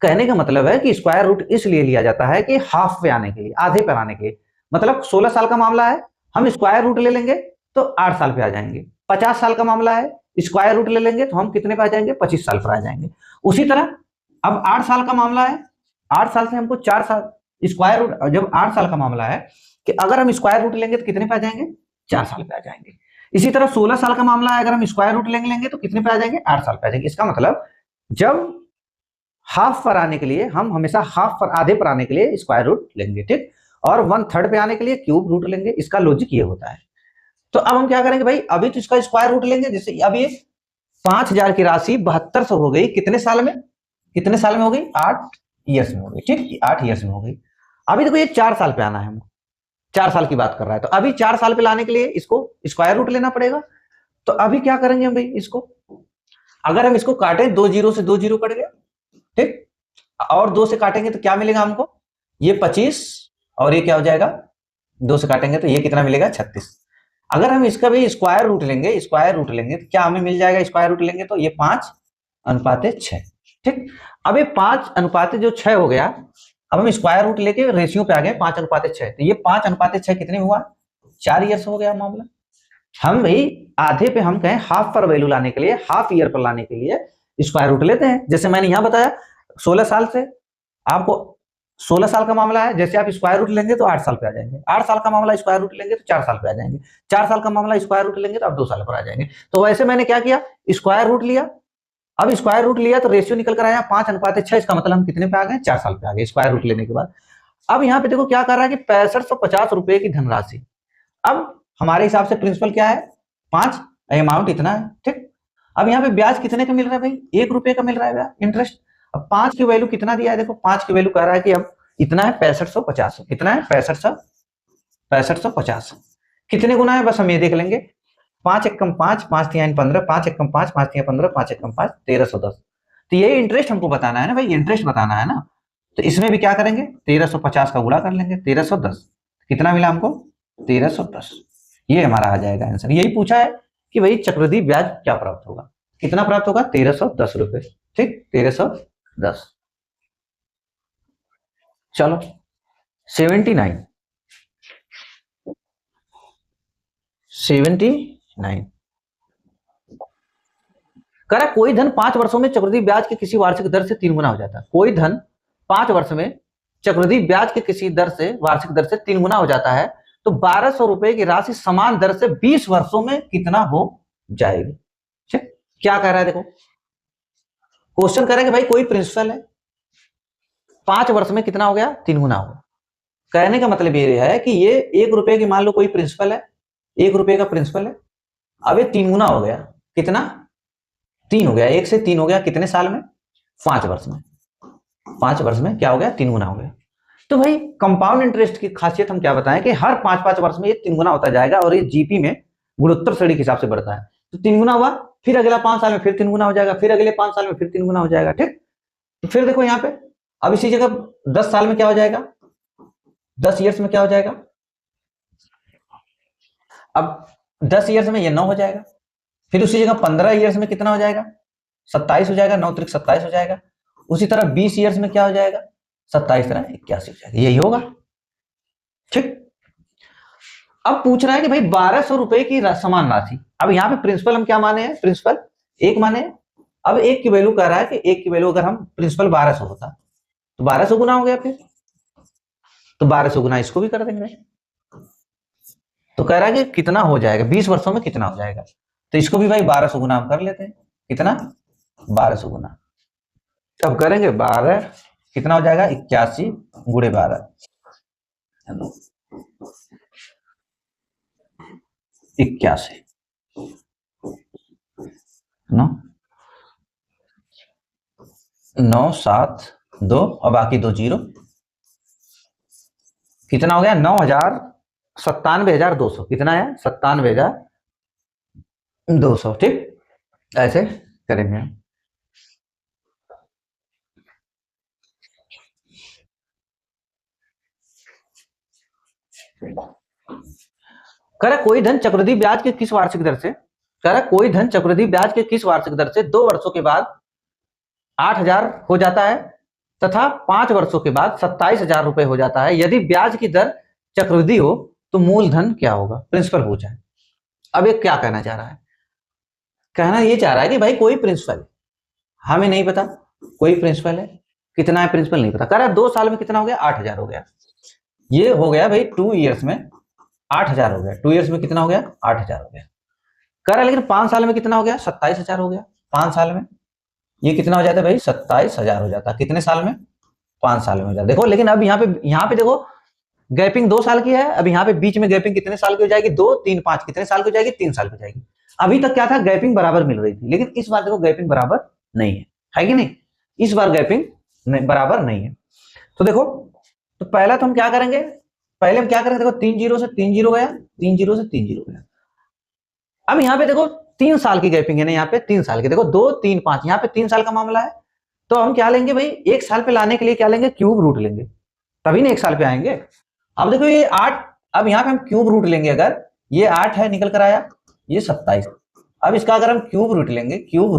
कहने का मतलब है कि स्क्वायर रूट इसलिए लिया जाता है कि हाफ पे आने के लिए, आधे पर आने के लिए। मतलब 16 साल का मामला है, हम स्क्वायर रूट ले लेंगे तो 8 साल पे आ जाएंगे। 50 साल का मामला है, स्क्वायर रूट ले लेंगे तो हम कितने पे आ जाएंगे, 25 साल पर आ जाएंगे। उसी तरह अब 8 साल का मामला है, 8 साल से हमको 4 साल स्क्वायर रूट, जब 8 साल का मामला है कि अगर हम स्क्वायर रूट लेंगे तो कितने पे आ जाएंगे, 4 साल पे आ जाएंगे। इसी तरह 16 साल का मामला है, अगर हम स्क्वायर रूट लेंगे तो कितने पे आ जाएंगे, 8 साल पे आ जाएंगे। इसका मतलब जब हाफ पर आने के लिए हम हमेशा हाफ पर, आधे पर आने के लिए स्क्वायर रूट लेंगे, ठीक, और 1/3 पे आने के लिए क्यूब रूट लेंगे। इसका लॉजिक ये होता है। तो अब हम क्या करेंगे भाई, अभी तो इसका स्क्वायर रूट लेंगे। जैसे अब ये 5,000 की राशि 7200 हो गई, कितने साल में, कितने साल में हो गई, 8 ईयर्स में हो गई। ठीक, 8 ईयर्स में हो गई। अभी देखो ये 4 साल पे आना है हमको, 4 साल की बात कर रहा है, तो अभी 4 साल पे लाने के लिए इसको स्क्वायर रूट लेना पड़ेगा। तो अभी क्या करेंगे हम भाई, इसको अगर हम इसको काटें, 2 जीरो से 2 जीरो कट गया, ठीक, और 2 से काटेंगे तो क्या मिलेगा हमको, ये 25, और ये क्या हो जाएगा, 2 से काटेंगे तो ये कितना मिलेगा, 36। अगर हम इसका भी स्क्वायर रूट लेंगे, स्क्वायर रूट लेंगे तो क्या हमें मिल जाएगा, स्क्वायर रूट लेंगे तो ये 5:6। ठीक, अब ये 5:6 हो गया। अब हम स्क्वायर रूट लेके रेशियो पे आ गए 5:6, तो ये 5:6 कितने में हुआ, 4 ईयर्स हो गया मामला। हम भाई आधे पे हम कहें हाफ पर वैल्यू लाने के लिए, हाफ ईयर पर लाने के लिए स्क्वायर रूट लेते हैं। जैसे मैंने यहां बताया 16 साल से आपको, 16 साल का मामला है, जैसे आप स्क्वायर रूट लेंगे तो 8 साल पे आ जाएंगे। 8 साल का मामला स्क्वायर रूट लेंगे तो 4 साल पे आ जाएंगे। 4 साल का मामला स्क्वायर रूट लेंगे तो आप 2 साल पर आ जाएंगे। तो वैसे मैंने क्या किया, स्क्वायर रूट लिया। अब स्क्वायर रूट लिया तो रेशियो निकल कर आया 5:6। इसका मतलब हम कितने पे आ गए, 4 साल पे आ गए स्क्वायर रूट लेने के बाद। अब यहाँ पे देखो क्या कर रहा है कि 6550 रुपए की धनराशि। अब हमारे हिसाब से प्रिंसिपल क्या है, 5, अमाउंट इतना है, ठीक। अब यहाँ पे ब्याज कितने का मिल रहा है भाई, 1 रुपए का मिल रहा है इंटरेस्ट। अब 5 की वैल्यू कितना दिया है, देखो 5 की वैल्यू कह रहा है कि अब इतना है 6550। कितना है, 6550। कितने गुना है, बस हम ये देख लेंगे। 5 एकम 5, 5 3 15, 5 एकम 5, 5 3 15, 5 एकम 5, 1310। तो ये इंटरेस्ट हमको बताना है ना भाई, इंटरेस्ट बताना है ना। तो इसमें भी क्या करेंगे, 1350 का गुणा कर लेंगे, 1310। कितना मिला हमको, 1310। ये हमारा आ जाएगा आंसर। यही पूछा है कि भाई चक्रवृद्धि ब्याज क्या प्राप्त होगा, कितना प्राप्त होगा, 1310 रुपए। ठीक, 1310। चलो 79 कह रहा कोई धन 5 वर्षों में चक्रवृद्धि ब्याज के किसी वार्षिक दर से 3 गुना हो जाता है। कोई धन 5 वर्ष में चक्रवृद्धि ब्याज के किसी दर से, वार्षिक दर से 3 गुना हो जाता है, तो 1200 रुपए की राशि समान दर से 20 वर्षों में कितना हो जाएगी। ठीक, क्या कह रहा है देखो, क्वेश्चन कह रहा है कि भाई कोई प्रिंसिपल है 5 वर्ष में कितना हो गया, 3 गुना हो गया। कहने का मतलब ये है कि ये 1 रुपए की मान लो कोई प्रिंसिपल है, 1 रुपए का प्रिंसिपल है, अब ये 3 गुना हो गया, कितना 3 हो गया, 1 से 3 हो गया, कितने साल में, 5 वर्ष में। 5 वर्ष में क्या हो गया, 3 गुना हो गया। तो भाई कंपाउंड इंटरेस्ट की खासियत हम क्या बताएं कि हर 5-5 वर्ष में ये 3 गुना होता जाएगा और ये जीपी में गुणोत्तर श्रेणी के हिसाब से बढ़ता है। तो 3 गुना हुआ, फिर अगला 5 साल में फिर 3 गुना हो जाएगा, फिर अगले 5 साल में फिर 3 गुना हो जाएगा। ठीक, तो फिर देखो यहाँ पे अब इसी जगह 10 साल में क्या हो जाएगा, 10 ईयर्स में क्या हो जाएगा, अब 10 ईयर्स में ये 9 हो जाएगा, फिर उसी जगह 15 ईयर्स में कितना हो जाएगा, 27 हो जाएगा, 9 त्रिक 27 हो जाएगा। उसी तरह 20 ईयर्स में क्या हो जाएगा, 27 तरह 81 हो जाएगा, यही होगा। ठीक, अब पूछ रहा है कि भाई 1200 रुपए की समान राशि, अब यहाँ पे प्रिंसिपल हम क्या माने हैं, प्रिंसिपल 1 माने हैं। अब 1 की वैल्यू कह रहा है कि 1 की वैल्यू अगर हम प्रिंसिपल 1200 होता तो 1200 गुना हो गया, फिर तो 1200 गुना इसको भी कर देंगे। तो कह रहा है कि कितना हो जाएगा 20 वर्षों में कितना हो जाएगा, तो इसको भी भाई 1200 गुना हम कर लेते हैं, कितना 1200 गुना। अब करेंगे 12 कितना हो जाएगा, 81 गुणे 12, 81 9 7 2 और बाकी 2 जीरो, कितना हो गया 97,200, कितना है 97,200। ठीक, ऐसे करेंगे। कह रहा कोई धन चक्रवृद्धि ब्याज के किस वार्षिक दर से, कह रहा कोई धन चक्रवृद्धि ब्याज के किस वार्षिक दर से 2 वर्षों के बाद 8,000 हो जाता है तथा 5 वर्षों के बाद 27,000 रुपए हो जाता है। यदि ब्याज की दर चक्रवृद्धि हो तो मूलधन क्या होगा, प्रिंसिपल पूछा है। अब ये क्या कहना चाह रहा है, कहना ये चाह रहा है कि भाई कोई प्रिंसिपल, हमें नहीं पता कोई प्रिंसिपल है, कितना है प्रिंसिपल नहीं पता। कह रहा है 2 साल में कितना हो गया, 8,000 हो गया। ये हो गया भाई 2 ईयर्स में 8,000 हो गया, 2 ईयर्स में कितना हो गया, 8,000 हो गया। कह रहा है लेकिन 5 साल में कितना हो गया, 27,000 हो गया। 5 साल में ये कितना हो जाता है भाई, 27,000 हो जाता है, कितने साल में, 5 साल में हो जाता है। देखो लेकिन अब यहाँ पे देखो गैपिंग 2 साल की है, अब यहाँ पे बीच में गैपिंग कितने साल की हो जाएगी, 2 3 5 कितने साल की हो जाएगी, 3 साल की हो जाएगी। अभी तक क्या था, गैपिंग बराबर मिल रही थी, लेकिन इस बार देखो गैपिंग बराबर नहीं है कि नहीं, इस बार गैपिंग बराबर नहीं है। तो देखो, तो पहला तो हम क्या करेंगे, पहले हम क्या करेंगे, देखो 3 जीरो से 3 जीरो गया, 3 जीरो से 3 जीरो गया। अब यहाँ पे देखो 3 साल की गैपिंग है ना, यहाँ पे 3 साल की, देखो 2 3 5, यहाँ पे 3 साल का मामला है। तो हम क्या लेंगे भाई, 1 साल पे लाने के लिए क्या लेंगे, क्यूब रूट लेंगे, तभी ना 1 साल पे आएंगे। अब देखो ये 8, अब यहाँ पे हम क्यूब रूट लेंगे, अगर ये 8 है निकल कर आया, ये 27। अब इसका अगर हम क्यूब रूट लेंगे, क्यूब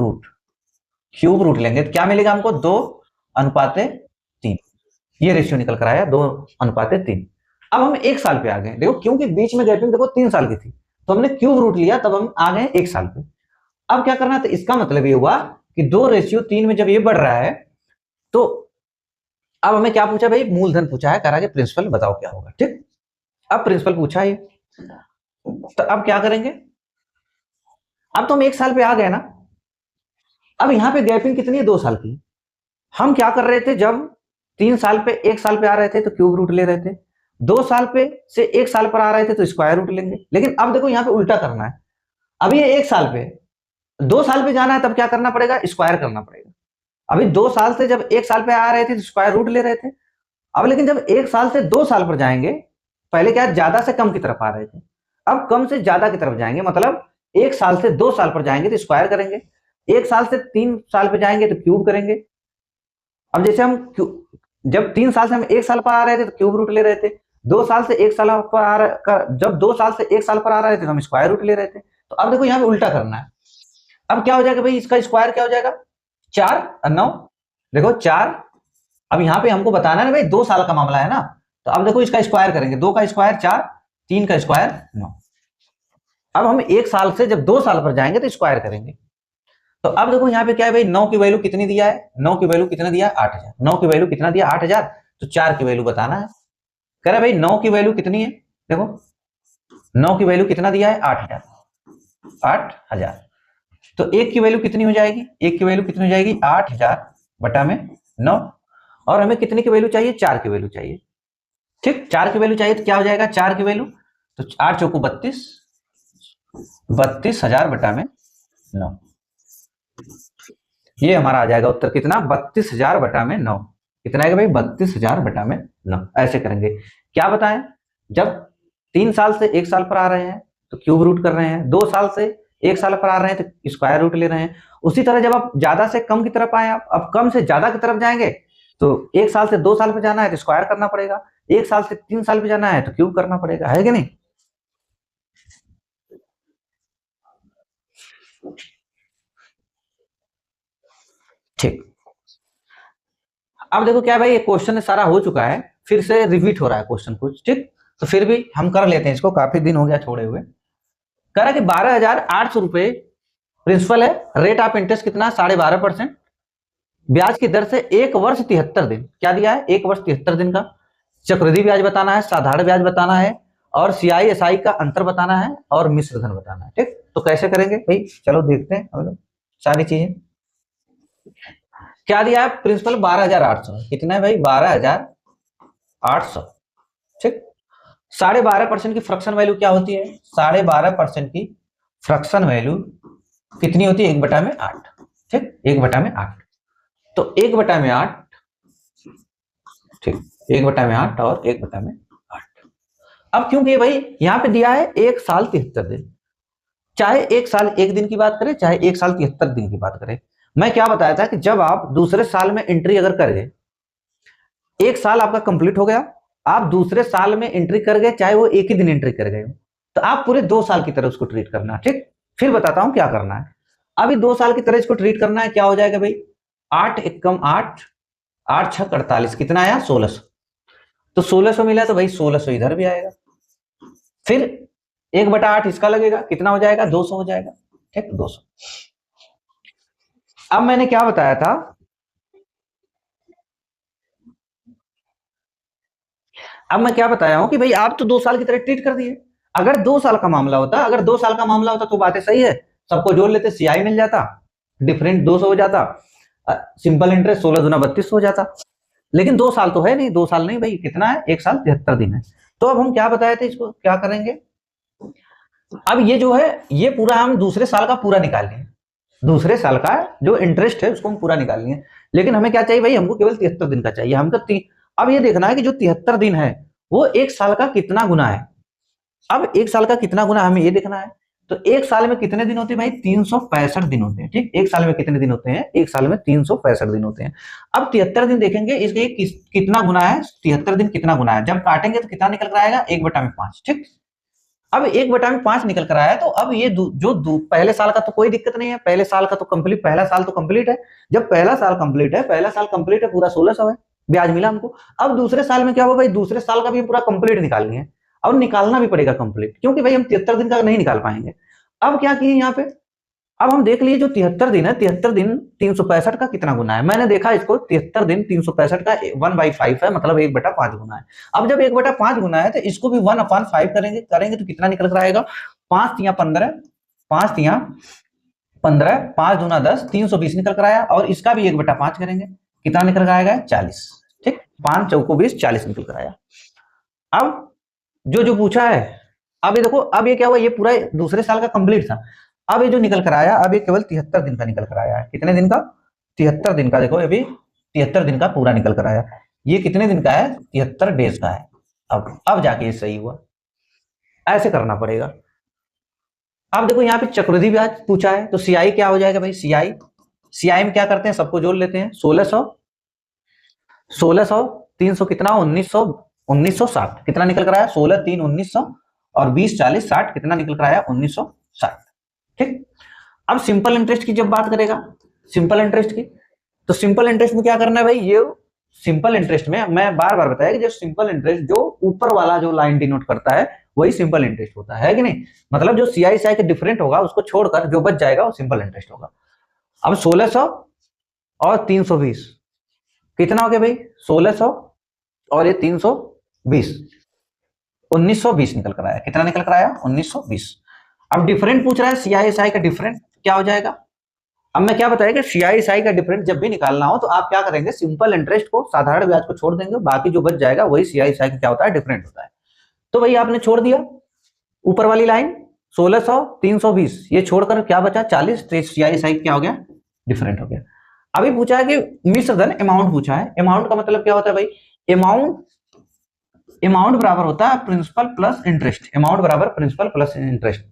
रूट लेंगे तो क्या मिलेगा हमको, 2:3, ये रेशियो निकल कर आया 2:3। अब हम 1 साल पे आ गए, देखो क्योंकि बीच में गैपिंग देखो 3 साल की थी, तो हमने क्यूब रूट लिया, तब हम आ गए 1 साल पे। अब क्या करना है, तो इसका मतलब ये हुआ कि 2:3 में जब ये बढ़ रहा है, तो अब हमें क्या पूछा भाई, मूलधन पूछा है, कह रहा है कि प्रिंसिपल बताओ क्या होगा। ठीक, अब प्रिंसिपल पूछा है, तो अब क्या करेंगे, अब तो हम 1 साल पे आ गए ना। अब यहाँ पे गैपिंग कितनी है, 2 साल की। हम क्या कर रहे थे, जब 3 साल पे 1 साल पे आ रहे थे तो क्यूब रूट ले रहे थे, 2 साल पे से 1 साल पर आ रहे थे तो स्क्वायर रूट लेंगे। लेकिन अब देखो यहाँ पे उल्टा करना है, अभी ये 1 साल पे 2 साल पे जाना है, तब क्या करना पड़ेगा, स्क्वायर करना पड़ेगा। अभी 2 साल से जब 1 साल पे आ रहे थे तो स्क्वायर रूट ले रहे थे। अब लेकिन जब 1 साल से 2 साल पर जाएंगे, पहले क्या ज्यादा से कम की तरफ आ रहे थे, अब कम से ज्यादा की तरफ जाएंगे, मतलब 1 साल से 2 साल पर जाएंगे तो स्क्वायर करेंगे, 1 साल से 3 साल पर जाएंगे तो क्यूब करेंगे। अब जैसे हम जब 3 साल से हम 1 साल पर आ रहे थे तो क्यूब रूट ले रहे थे, 2 साल से 1 साल पर आ रहे, जब 2 साल से 1 साल पर आ रहे थे तो हम स्क्वायर रूट ले रहे थे। तो अब देखो यहाँ पे उल्टा करना है। अब क्या हो जाएगा भाई, इसका स्क्वायर क्या हो जाएगा, 4 और 9, देखो 4। अब यहाँ पे हमको बताना है भाई 2 साल का मामला है ना, तो अब देखो इसका स्क्वायर करेंगे, 2 का स्क्वायर 4, 3 का स्क्वायर 9। अब हम 1 साल से जब 2 साल पर जाएंगे तो स्क्वायर करेंगे। तो अब देखो यहाँ पे क्या है भाई, 9 की वैल्यू कितनी दिया है, 9 की वैल्यू कितना दिया है, 8,000। 9 की वैल्यू कितना दिया, 8,000, तो 4 की वैल्यू बताना है। कह रहे भाई 9 की वैल्यू कितनी है, देखो 9 की वैल्यू कितना दिया है, 8,000। 8,000। तो एक की वैल्यू कितनी हो जाएगी, एक की वैल्यू कितनी हो जाएगी 8,000 बटा में 9। और हमें कितने की वैल्यू चाहिए, 4 की वैल्यू चाहिए। ठीक, 4 की वैल्यू चाहिए तो क्या हो जाएगा 4 की वैल्यू, तो 8 चौको 32, 32,000 बटा में 9। ये हमारा आ जाएगा उत्तर कितना, 32,000 बटा में 9। कितना आएगा भाई, 32,000 बटा में 9। ऐसे करेंगे। क्या बताएं, जब 3 साल से 1 साल पर आ रहे हैं तो क्यूब रूट कर रहे हैं, 2 साल से 1 साल पर आ रहे हैं तो स्क्वायर रूट ले रहे हैं। उसी तरह जब आप ज्यादा से कम की तरफ आए, आप अब कम से ज्यादा की तरफ जाएंगे तो 1 साल से 2 साल पे जाना है तो स्क्वायर करना पड़ेगा, 1 साल से 3 साल पे जाना है तो क्यूब करना पड़ेगा, है कि नहीं। ठीक, अब देखो क्या भाई, ये क्वेश्चन सारा हो चुका है, फिर से रिपीट हो रहा है क्वेश्चन कुछ। ठीक, तो फिर भी हम कर लेते हैं इसको, काफी दिन हो गया छोड़े हुए। कह रहा है कि 12,800 रुपए प्रिंसिपल है, रेट ऑफ इंटरेस्ट कितना, 12.5%, ब्याज की दर से 1 वर्ष 73 दिन। क्या दिया है, 1 वर्ष 73 दिन का। चक्रवृद्धि ब्याज बताना है, साधारण ब्याज बताना है, और CI/SI का अंतर बताना है, और मिश्र धन बताना है। ठीक, तो कैसे करेंगे भाई, चलो देखते हैं हम लोग सारी चीजें। क्या दिया है, प्रिंसिपल 12,800, कितना है भाई 12,800। ठीक, 12.5% की फ्रैक्शन वैल्यू क्या होती है, 12.5% की फ्रैक्शन वैल्यू कितनी होती है, 1/8। ठीक, 1/8, तो 1/8, ठीक, 1/8 और 1/8। अब क्योंकि भाई यहां पे दिया है 1 साल 73 दिन, चाहे 1 साल 1 दिन की बात करें, चाहे 1 साल 73 दिन की बात करें। मैं क्या बताया था कि जब आप दूसरे साल में एंट्री अगर कर गए, 1 साल आपका कंप्लीट हो गया, आप दूसरे साल में एंट्री कर गए, चाहे वो 1 ही दिन एंट्री कर गए, तो आप पूरे 2 साल की तरह उसको ट्रीट करना। ठीक, फिर बताता हूं क्या करना है। अभी 2 साल की तरह इसको ट्रीट करना है। क्या हो जाएगा भाई, 8 एकम 8, 8 छक 48, कितना आया 1600। तो 1600 मिला तो भाई 1600 इधर भी आएगा, फिर 1/8 इसका लगेगा, कितना हो जाएगा 200 हो जाएगा। ठीक, 200। अब मैंने क्या बताया था, अब मैं क्या बताया हूं कि भाई आप तो 2 साल की तरह ट्रीट कर दिए। अगर 2 साल का मामला होता, अगर 2 साल का मामला होता तो बातें सही है, सबको जोड़ लेते, CI मिल जाता, डिफरेंट 200 हो जाता, सिंपल इंटरेस्ट 16 दूना 32 हो जाता। लेकिन 2 साल तो है नहीं, 2 साल नहीं भाई, कितना है 1 साल 73 दिन है। तो अब हम क्या बताए थे, इसको क्या करेंगे, अब ये जो है ये पूरा हम दूसरे साल का पूरा निकाल लें, दूसरे साल का जो इंटरेस्ट है उसको हम पूरा निकाल लेंगे। लेकिन हमें क्या चाहिए भाई, हमको केवल 73 दिन का चाहिए हमको। अब ये देखना है कि जो 73 दिन है वो 1 साल का कितना गुना है। अब 1 साल का कितना गुना हमें ये देखना है। तो 1 साल में कितने दिन होते हैं भाई, 365 दिन होते हैं। ठीक, 1 साल में कितने दिन होते हैं, 1 साल में 365 दिन होते हैं। अब 73 दिन देखेंगे, इसके कितना गुना है, 73 दिन कितना गुना है, जब काटेंगे तो कितना निकल कर आएगा 1/5। ठीक, अब 1/5 निकल कर आया, तो अब ये पहले साल का तो कोई दिक्कत नहीं है, पहले साल का तो कंप्लीट, पहला साल तो कंप्लीट है। जब पहला साल कंप्लीट है, पहला साल कंप्लीट है, पूरा 1600 है ब्याज मिला हमको। अब दूसरे साल में क्या होगा भाई, दूसरे साल का भी पूरा कंप्लीट निकालनी है, और निकालना भी पड़ेगा कंप्लीट, क्योंकि भाई हम 73 दिन का नहीं निकाल पाएंगे। अब क्या किए यहाँ पे, अब हम देख लिए जो 73 दिन है, 73 दिन 365 का कितना गुना है, मैंने देखा इसको 73 दिन 365 का 1/5 है, मतलब 1/5 गुना है। अब जब 1/5 गुना है तो इसको भी 1/5 करेंगे, तो कितना निकल कर आएगा, 5 तिया 15, 5 तिया 15, 5 दूना 10, 320 निकल कर आया। और इसका भी 1/5 करेंगे, कितना निकल कर आएगा 40। ठीक, 5 चौको 20, 40 निकल कर आया। अब जो पूछा है, अब ये देखो, अब ये क्या हुआ, ये पूरा दूसरे साल का कंप्लीट था। अब ये जो निकल कर आया, अब ये केवल 73 दिन का निकल कर आया है। कितने दिन का, 73 दिन का। देखो अभी 73 दिन का पूरा निकल कर आया। ये कितने दिन का है, 73 डेज का है। अब जाके ये सही हुआ, ऐसे करना पड़ेगा। अब देखो यहाँ पे चक्रवृद्धि ब्याज पूछा है, तो CI क्या हो जाएगा भाई, CI में क्या करते हैं, सबको जोड़ लेते हैं, 1600, 300 कितना, 1960 कितना निकल कर आया, 16 3 1900, और 20 40 60 कितना निकल कर आया 1960। ठीक, अब सिंपल इंटरेस्ट की जब बात करेगा, सिंपल इंटरेस्ट की, तो सिंपल इंटरेस्ट में क्या करना है भाई, ये सिंपल इंटरेस्ट में मैं बार बार बताया कि जो सिंपल इंटरेस्ट, जो ऊपर वाला जो लाइन डिनोट करता है वही सिंपल इंटरेस्ट होता है कि नहीं। मतलब जो CI/SI के डिफरेंट होगा उसको छोड़कर जो बच जाएगा वो सिंपल इंटरेस्ट होगा। अब 1600 और 320 कितना हो गया भाई, 1600 और ये 320, 1920 निकल कर आया। कितना निकल कर आया, 1920। अब डिफरेंट पूछ रहा है, CISI का डिफरेंट क्या हो जाएगा। अब मैं क्या बताया कि CISI का डिफरेंट जब भी निकालना हो तो आप क्या करेंगे, सिंपल इंटरेस्ट को, साधारण ब्याज को छोड़ देंगे, बाकी जो बच जाएगा वही CISI का क्या होता है, डिफरेंट होता है। तो भाई आपने छोड़ दिया ऊपर वाली लाइन 1600 320, ये छोड़कर क्या बचा 40, तो CISI क्या हो गया, डिफरेंट हो गया। अभी पूछा है कि मिश्र धन अमाउंट पूछा है। अमाउंट का मतलब क्या होता है भाई, अमाउंट बराबर होता है प्रिंसिपल प्लस इंटरेस्ट, अमाउंट बराबर प्रिंसिपल प्लस इंटरेस्ट।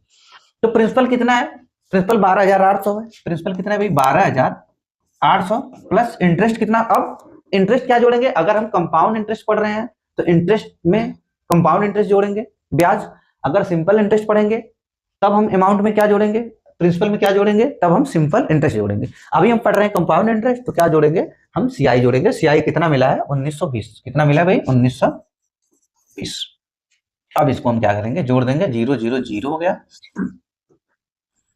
तो प्रिंसिपल कितना है, प्रिंसिपल 12,800 है। प्रिंसिपल कितना है भाई, 12,800 प्लस इंटरेस्ट कितना। अब इंटरेस्ट क्या जोड़ेंगे, अगर हम कंपाउंड इंटरेस्ट पढ़ रहे हैं तो इंटरेस्ट में कंपाउंड इंटरेस्ट जोड़ेंगे ब्याज, अगर सिंपल इंटरेस्ट पढ़ेंगे तब हम अमाउंट में क्या जोड़ेंगे, प्रिंसिपल में क्या जोड़ेंगे, तब हम सिंपल इंटरेस्ट जोड़ेंगे। अभी हम पढ़ रहे हैं कंपाउंड इंटरेस्ट, तो क्या जोड़ेंगे, हम CI जोड़ेंगे। CI कितना मिला है, 1920, कितना मिला भाई 1920। अब इसको हम क्या करेंगे, जोड़ देंगे, 0 0 0 हो गया,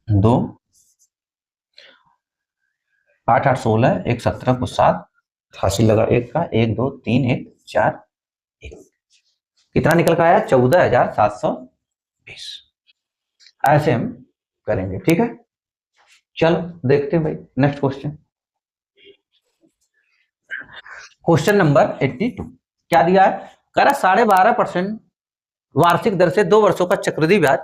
2 8 8 16, 1 17 को 7, हासिल लगा 1 का, 1 2 3 1 4 1, कितना निकल कर आया 14,720। ऐसे हम करेंगे, ठीक है। चलो देखते हैं भाई नेक्स्ट क्वेश्चन। क्वेश्चन नंबर 82 क्या दिया है, करा 12.5% वार्षिक दर से 2 वर्षों का चक्रवृद्धि ब्याज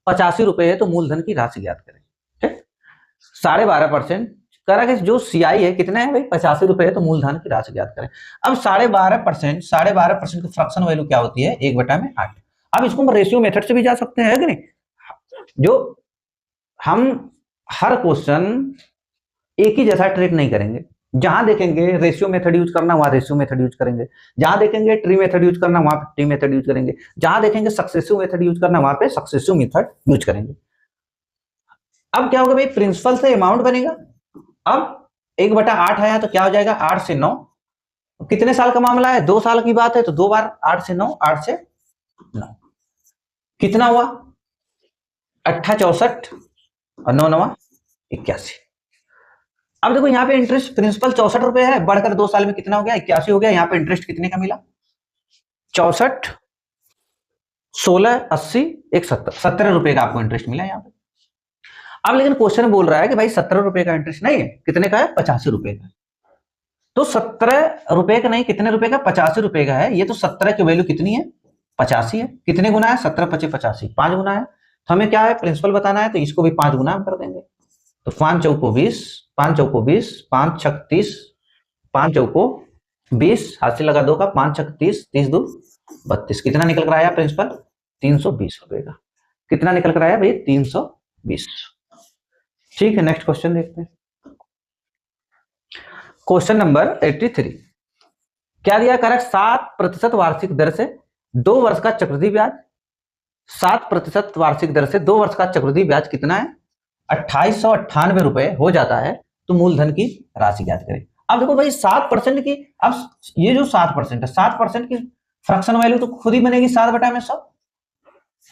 85 रुपए है, तो मूलधन की राशि ज्ञात करें। ठीक, 12.5% करा कि जो CI है कितना है भाई 85 रुपए है, तो मूलधन की राशि ज्ञात करें। अब 12.5% की फ्रैक्शन वैल्यू क्या होती है, 1/8। अब इसको हम रेशियो मेथड से भी जा सकते हैं कि नहीं, जो हम हर क्वेश्चन एक ही जैसा ट्रीट नहीं करेंगे, जहां देखेंगे रेशियो मेथड यूज करना वहां रेशियो मेथड यूज करेंगे, जहां देखेंगे ट्री मेथड यूज करना वहां ट्री मेथड यूज करेंगे, जहां देखेंगे सक्सेसिव मेथड यूज करना वहां पे सक्सेसिव मेथड यूज करेंगे। अब क्या होगा भाई, प्रिंसिपल से अमाउंट बनेगा। अब 1/8 आया तो क्या हो जाएगा, 8 से 9, कितने साल का मामला है, 2 साल की बात है, तो 2 बार 8 से 9, 8 से 9 कितना हुआ 68 और 9 9 81। अब देखो यहाँ पे इंटरेस्ट प्रिंसिपल 64 रुपए है, बढ़कर 2 साल में कितना हो गया 81 हो गया। यहाँ पे इंटरेस्ट कितने का मिला 64 16 80 1 70, 17 रुपए का आपको इंटरेस्ट मिला यहाँ पे। अब लेकिन क्वेश्चन बोल रहा है कि भाई 17 रुपए का इंटरेस्ट नहीं है, कितने का है 85 रुपए का। तो 17 रुपए का नहीं, कितने रुपए का 85 रुपए का है। ये तो 17 की वैल्यू कितनी है 85 है, कितने गुना है 17 × 85 5 गुना है। तो हमें क्या है प्रिंसिपल बताना है, तो इसको भी 5 गुना हम कर देंगे। तो 5 चौको 20, 5 चौको 20, 5 छक 30, 5 चौको 20, हाथ से लगा 2 का, 5 छक 30, 30 2 32, कितना निकल कर आया प्रिंसिपल 320 रुपए का। कितना निकल कर आया भाई 320। ठीक है, नेक्स्ट क्वेश्चन देखते हैं। क्वेश्चन नंबर 83 क्या दिया, करेक्ट 7% वार्षिक दर से 2 वर्ष का चक्रवृद्धि ब्याज, 7% वार्षिक दर से 2 वर्ष का चक्रवृद्धि ब्याज कितना है 2898 रुपए हो जाता है, तो मूलधन की राशि ज्ञात करें। अब देखो भाई 7% की, अब ये जो 7% है 7% की फ्रैक्शन वैल्यू तो खुद ही बनेगी 7/100।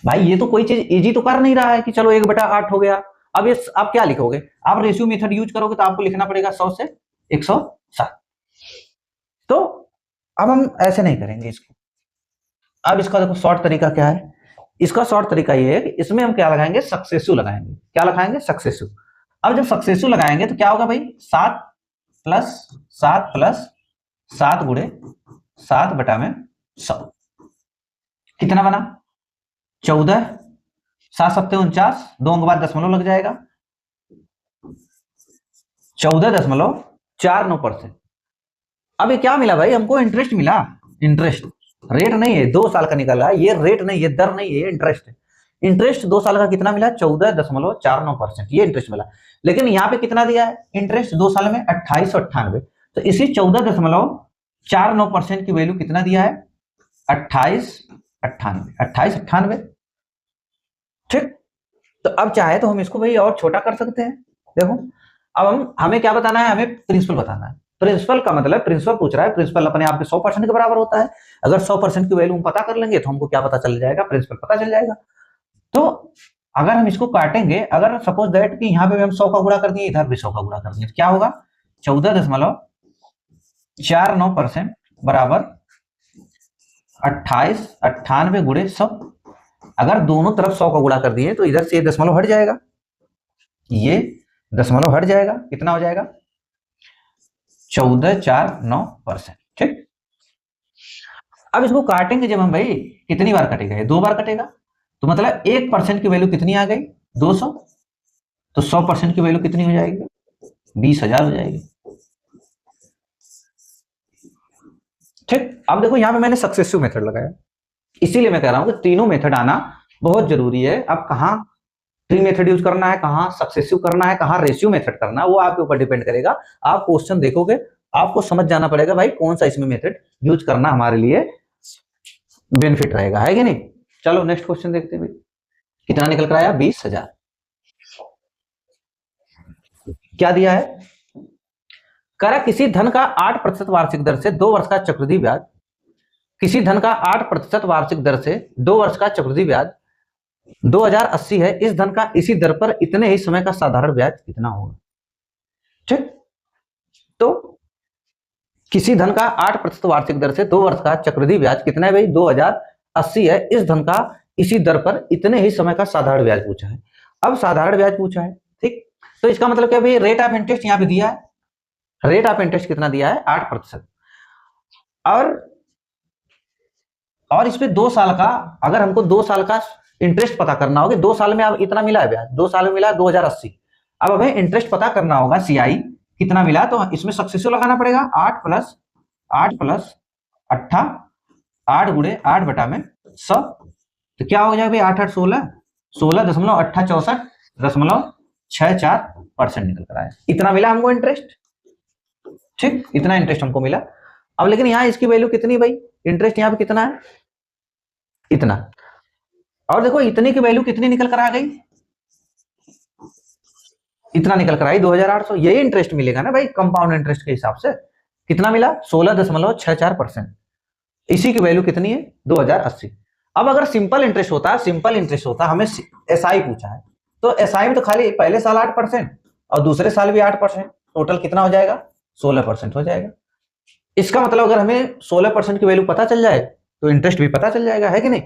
भाई ये तो कोई चीज इजी तो कर नहीं रहा है कि चलो 1/8 हो गया। अब ये आप क्या लिखोगे, आप रेशियो मेथड यूज करोगे तो आपको लिखना पड़ेगा 100 से 107। तो अब हम ऐसे नहीं करेंगे इसको। अब इसका देखो शॉर्ट तरीका क्या है, इसका शॉर्ट तरीका ये है कि इसमें हम क्या लगाएंगे सक्सेसिव लगाएंगे। क्या लगाएंगे सक्सेसिव। अब जब सक्सेसिव लगाएंगे तो क्या होगा भाई 7 + 7 + 7 गुणे 7/100 कितना बना 14, 7 7 49, 2 अंक बाद दशमलव लग जाएगा 14.49%। अब ये क्या मिला भाई हमको इंटरेस्ट मिला, इंटरेस्ट रेट नहीं है 2 साल का निकला है, ये रेट नहीं है दर नहीं है इंटरेस्ट है। इंटरेस्ट 2 साल का कितना मिला 14.49%, ये इंटरेस्ट मिला। लेकिन यहाँ पे कितना दिया है इंटरेस्ट 2 साल में 2898, तो इसी 14.49% की वैल्यू कितना दिया है 2898। ठीक, तो अब चाहे तो हम इसको भाई और छोटा कर सकते हैं। देखो अब हमें क्या बताना है, हमें प्रिंसिपल बताना है। प्रिंसिपल का मतलब प्रिंसिपल पूछ रहा है, प्रिंसिपल अपने आप के 100% के बराबर होता है। अगर 100% की वैल्यू हम पता कर लेंगे तो हमको क्या पता चल जाएगा, प्रिंसिपल पता चल जाएगा। तो अगर हम इसको काटेंगे, अगर सपोज दैट कि यहाँ पे भी हम 100 का गुणा कर दिए, इधर भी 100 का गुणा कर दिए, तो क्या होगा 14.49% बराबर 2898 गुणे 100। अगर दोनों तरफ 100 का गुणा कर दिए तो इधर से ये दशमलव हट जाएगा, ये दशमलव हट जाएगा, कितना हो जाएगा 1449%। ठीक, अब इसको काटेंगे जब हम भाई, कितनी बार कटेगा, ये 2 बार कटेगा, तो मतलब 1% की वैल्यू कितनी आ गई 200, तो 100% की वैल्यू कितनी हो जाएगी 20,000 हो जाएगी। ठीक, अब देखो यहाँ पे मैंने सक्सेसिव मेथड लगाया, इसीलिए मैं कह रहा हूं कि तीनों मेथड आना बहुत जरूरी है। अब कहाँ ट्री मेथड यूज करना है, कहाँ सक्सेसिव करना है, कहाँ रेशियो मेथड करना है, वो आपके ऊपर डिपेंड करेगा। आप क्वेश्चन देखोगे आपको समझ जाना पड़ेगा भाई कौन सा इसमें मेथड यूज करना हमारे लिए बेनिफिट रहेगा, है कि नहीं। चलो नेक्स्ट क्वेश्चन देखते हैं भाई, कितना निकल कर आया 20,000। क्या दिया है, करा किसी धन का 8% वार्षिक दर से 2 वर्ष का चक्रवृद्धि ब्याज, किसी धन का 8% वार्षिक दर से 2 वर्ष का चक्रवृद्धि ब्याज 2080 है, इस धन का इसी दर पर इतने ही समय का साधारण ब्याज कितना होगा। ठीक, तो किसी धन का 8% वार्षिक दर से 2 वर्ष का चक्रवृद्धि ब्याज कितना है भाई 2080 है, इस धन का इसी दर पर इतने ही समय का साधारण ब्याज पूछा है। अब साधारण ब्याज पूछा है, ठीक, तो इसका मतलब क्या भाई, रेट ऑफ इंटरेस्ट यहां पे दिया है, रेट ऑफ इंटरेस्ट कितना दिया है 8%, और इस पे 2 साल का, अगर हमको 2 साल का इंटरेस्ट पता करना होगा, 2 साल में अब इतना मिला है ब्याज, 2 साल में मिला 2080, अब हमें इंटरेस्ट पता करना होगा सीआई कितना मिला, तो इसमें सक्सेसिव लगाना पड़ेगा 8 प्लस 8 8 गुणे 8 बटा में 100, तो क्या हो जाएगा भाई 8 8 16 16.64% निकल कर आया, इतना मिला हमको इंटरेस्ट। ठीक, इतना इंटरेस्ट हमको मिला। अब लेकिन यहाँ इसकी वैल्यू कितनी भाई, इंटरेस्ट यहाँ पे कितना है इतना, और देखो इतने की वैल्यू कितनी निकल कर आ गई, इतना निकल कर आई 2800, यही इंटरेस्ट मिलेगा ना भाई कंपाउंड इंटरेस्ट के हिसाब से, कितना मिला 16.64%, इसी की वैल्यू कितनी है 2080। अब अगर सिंपल इंटरेस्ट होता हमें एसआई पूछा है, तो एसआई में तो खाली पहले साल 8% और दूसरे साल भी 8%, टोटल कितना हो जाएगा 16% हो जाएगा। इसका मतलब अगर हमें 16% की वैल्यू पता चल जाए तो इंटरेस्ट भी पता चल जाएगा, है कि नहीं।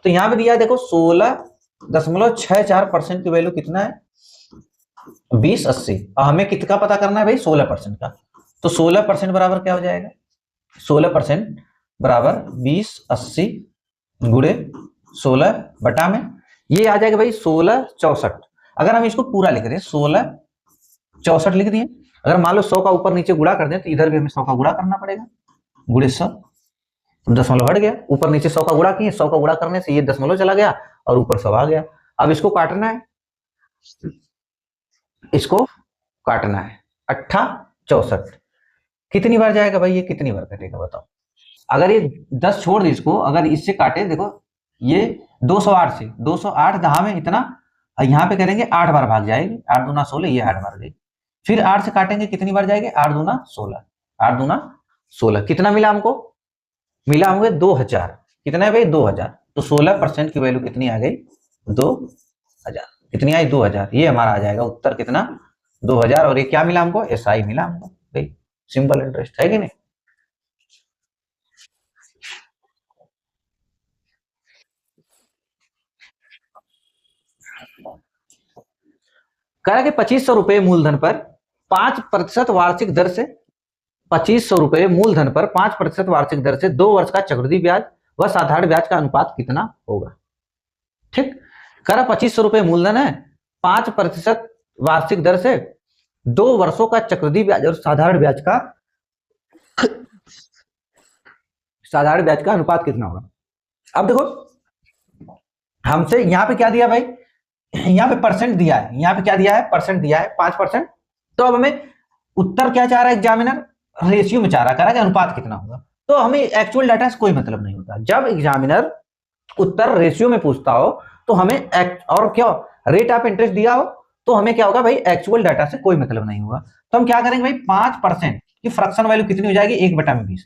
तो यहां पे दिया है देखो 16.64% की वैल्यू कितना है 2080, और हमें कितना पता करना है भाई 16% का, तो 16% बराबर क्या हो जाएगा 16% बराबर 2080 गुणे 16 बटा में ये आ जाएगा भाई 1664। अगर हम इसको पूरा लिख दें 1664 लिख दिए, अगर मान लो 100 का ऊपर नीचे गुणा कर दें तो इधर भी हमें 100 का गुणा करना पड़ेगा, गुणे 100, दशमलव हट गया, ऊपर नीचे 100 का गुणा किए, 100 का गुणा करने से ये दशमलव चला गया और ऊपर 100 आ गया। अब इसको काटना है, इसको काटना है 8 64, कितनी बार जाएगा भाई, ये कितनी बार कटेगा बताओ। अगर ये 10 छोड़ दे इसको, अगर इससे काटे देखो ये 208 से 208 दहा में इतना, यहाँ पे करेंगे 8 बार भाग जाएगी, 8 दूना 16, ये 8 बार गई, फिर 8 से काटेंगे कितनी बार जाएगी 8 दूना 16, 8 दूना 16, कितना मिला हमको, मिला होंगे 2000, कितना है भाई 2000, तो 16% की वैल्यू कितनी आ गई 2000, कितनी आई 2000, ये हमारा आ जाएगा उत्तर कितना 2000, और ये क्या मिला हमको एसआई मिला हमको भाई, सिंपल इंटरेस्ट, है कि नहीं। कह रहा कि 2500 रुपए मूलधन पर 5% वार्षिक दर से, 2500 रुपए मूलधन पर 5% वार्षिक दर से 2 वर्ष का चक्रवृद्धि ब्याज व साधारण ब्याज का अनुपात कितना होगा। ठीक, कह रहा 2500 रुपए मूलधन है, 5% वार्षिक दर से 2 वर्षों का चक्रवृद्धि ब्याज और साधारण ब्याज का अनुपात कितना होगा। अब देखो हमसे यहाँ पे क्या दिया भाई, यहाँ पे परसेंट दिया है, यहाँ पे क्या दिया है परसेंट दिया है 5%, तो अब हमें उत्तर क्या चाह रहा है एग्जामिनर, रेशियो में चाह रहा है कि अनुपात कितना होगा, तो हमें एक्चुअल डाटा से कोई मतलब नहीं होता। जब एग्जामिनर उत्तर रेशियो में पूछता हो तो हमें और क्या रेट ऑफ इंटरेस्ट दिया हो तो हमें क्या होगा भाई एक्चुअल डाटा से कोई मतलब नहीं होगा। तो हम क्या करेंगे भाई 5% की फ्रैक्शन वैल्यू कितनी हो जाएगी 1/20,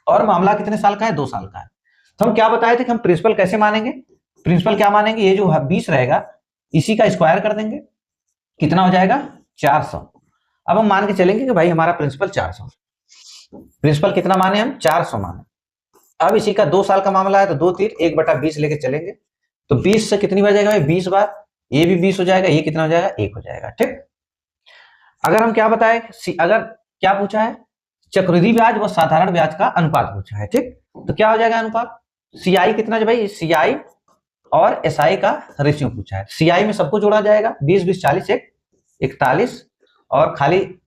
और मामला कितने साल का है 2 साल का है। तो हम क्या बताए थे कि हम प्रिंसिपल कैसे मानेंगे, प्रिंसिपल क्या मानेंगे, ये जो 20 रहेगा इसी का स्क्वायर कर देंगे, कितना हो जाएगा 400। अब हम मान के चलेंगे कि भाई हमारा प्रिंसिपल 400, प्रिंसिपल कितना माने हम 400 माने। अब इसी का 2 साल का मामला है तो 2 3 1/20 लेके चलेंगे, तो 20 से कितनी बार जाएगा भाई? 20 बार। ये भी 20 हो जाएगा, ये कितना हो जाएगा? 1 हो जाएगा। ठीक, अगर हम क्या बताए, अगर क्या पूछा है, चक्रवृद्धि ब्याज व साधारण ब्याज का अनुपात पूछा है। ठीक, तो क्या हो जाएगा अनुपात? सीआई कितना है भाई? सीआई और एसआई का रेशियो पूछा है। सीआई में सबको जोड़ा जाएगा, 20 20 40 41, और खाली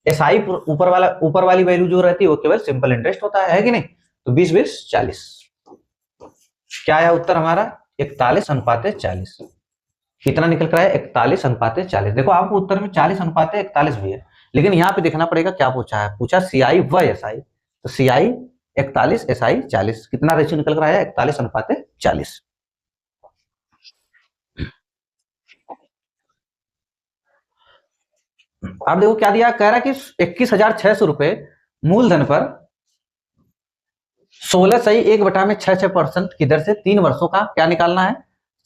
एसआई ऊपर वाली वैल्यू जो रहती है वो केवल सिंपल इंटरेस्ट होता है कि नहीं? तो 20 20 40, क्या है उत्तर हमारा? 41:40। कितना निकल कर आया? 41:40। देखो आपको उत्तर में 40:41 भी है, लेकिन यहाँ पे देखना पड़ेगा क्या पूछा है। पूछा सीआई व एसआई, तो सीआई 41, एसआई 40, कितना रेशियो निकल कर आया? 41:40। अब देखो क्या दिया, कह रहा कि 21,600 रुपए मूलधन पर 16:1/6% की दर से 3 वर्षों का क्या निकालना है?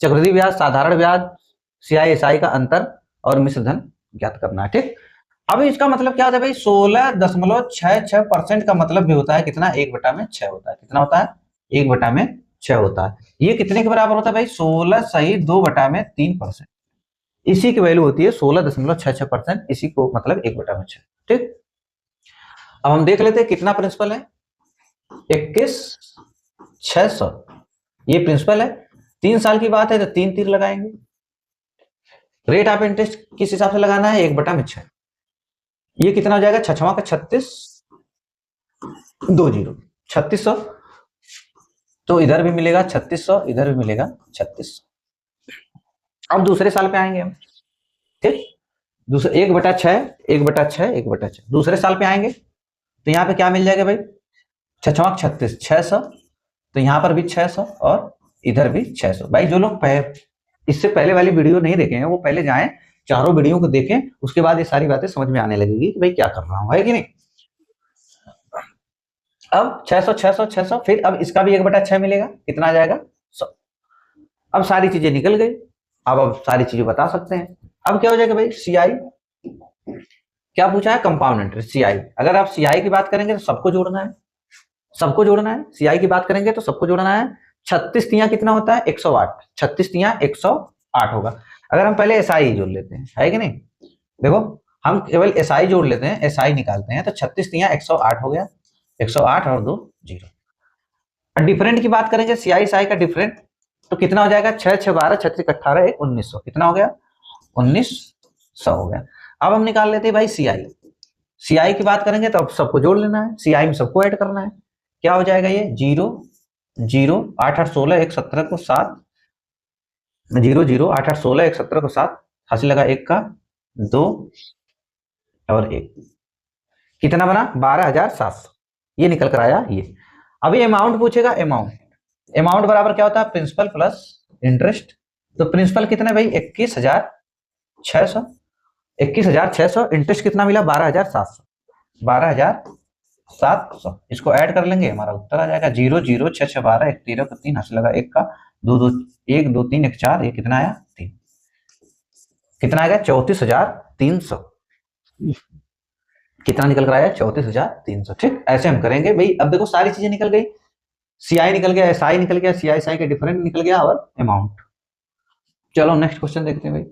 चक्रवृद्धि ब्याज, साधारण ब्याज, सीआई एसआई का अंतर और मिश्र धन ज्ञात करना है। ठीक, अब इसका मतलब क्या होता है भाई? 16.66% का मतलब भी होता है कितना? 1/6 होता है। कितना होता है? 1/6 होता है। ये कितने के बराबर होता है भाई? 16 2/3%। इसी की वैल्यू होती है 16.66%, इसी को मतलब 1/6। ठीक, अब हम देख लेते हैं कितना प्रिंसिपल है। 21,600 ये प्रिंसिपल है। 3 साल की बात है तो 3 तीर लगाएंगे। रेट ऑफ इंटरेस्ट किस हिसाब से लगाना है? 1/6। ये कितना हो जाएगा? 6 का 36 2 0 3600। तो इधर भी मिलेगा 3600, इधर भी मिलेगा 3600। अब दूसरे साल पे आएंगे हम। ठीक, दूसरे 1/6 1/6 1/6 दूसरे साल पे आएंगे तो यहाँ पे क्या मिल जाएगा भाई? 6 36 600, तो यहाँ पर भी 600 और इधर भी 600। भाई जो लोग इससे पहले वाली वीडियो नहीं देखे हैं वो पहले जाएं, चारों वीडियो को देखें, उसके बाद ये सारी बातें समझ में आने लगेगी कि भाई क्या कर रहा हूं, है कि नहीं। अब 600 600 600, फिर अब इसका भी 1/6 मिलेगा, कितना आ जाएगा? 100। अब सारी चीजें निकल गई, अब सारी चीजें बता सकते हैं। अब क्या हो जाएगा भाई? सीआई क्या पूछा है? Compound interest CI. अगर आप सीआई की बात करेंगे तो सबको जोड़ना है, सबको जोड़ना है। सीआई की बात करेंगे तो सबको जोड़ना है। 36 तिया कितना होता है? 108। 36 तिया 108 होगा। अगर हम पहले एसआई जोड़ लेते हैं, है कि नहीं? देखो हम केवल एसआई जोड़ लेते हैं, एसआई निकालते हैं, तो 36 तिया 108 हो गया। 108 और 2 0। डिफरेंट की बात करेंगे, सीआई एसआई का डिफरेंट, तो कितना हो जाएगा? 6 6 12 36 18 1900। कितना हो गया? 1900 हो गया। अब हम निकाल लेते हैं भाई सीआई। सीआई की बात करेंगे तो अब सबको जोड़ लेना है, सीआई में सबको ऐड करना है। क्या हो जाएगा? ये 0 0 8 8 16 1 17 को 7 0 0 8 8 16 1 17 को 7 हासिल लगा 1 का 2 और 1, कितना बना? 12,700। ये निकल कर आया ये। अभी अमाउंट पूछेगा। अमाउंट बराबर क्या होता है? Principal plus interest. तो प्रिंसिपल कितना है भाई? 21,600। 21,600, इंटरेस्ट कितना मिला? 12,700। 12,700, इसको ऐड कर लेंगे, हमारा उत्तर आ जाएगा 0 0 6 6 12 1 13 को 3 हासिल लगा 1 का 2 2 1 2 3 1 4, ये कितना आया? 3। कितना आएगा? 34,300। कितना निकल कर आया? 34,300। ठीक, ऐसे हम करेंगे भाई। अब देखो सारी चीजें निकल गई, सीआई निकल गया, एसआई निकल गया, सीआई एसआई का डिफरेंट निकल गया और अमाउंट। चलो नेक्स्ट क्वेश्चन देखते हैं भाई,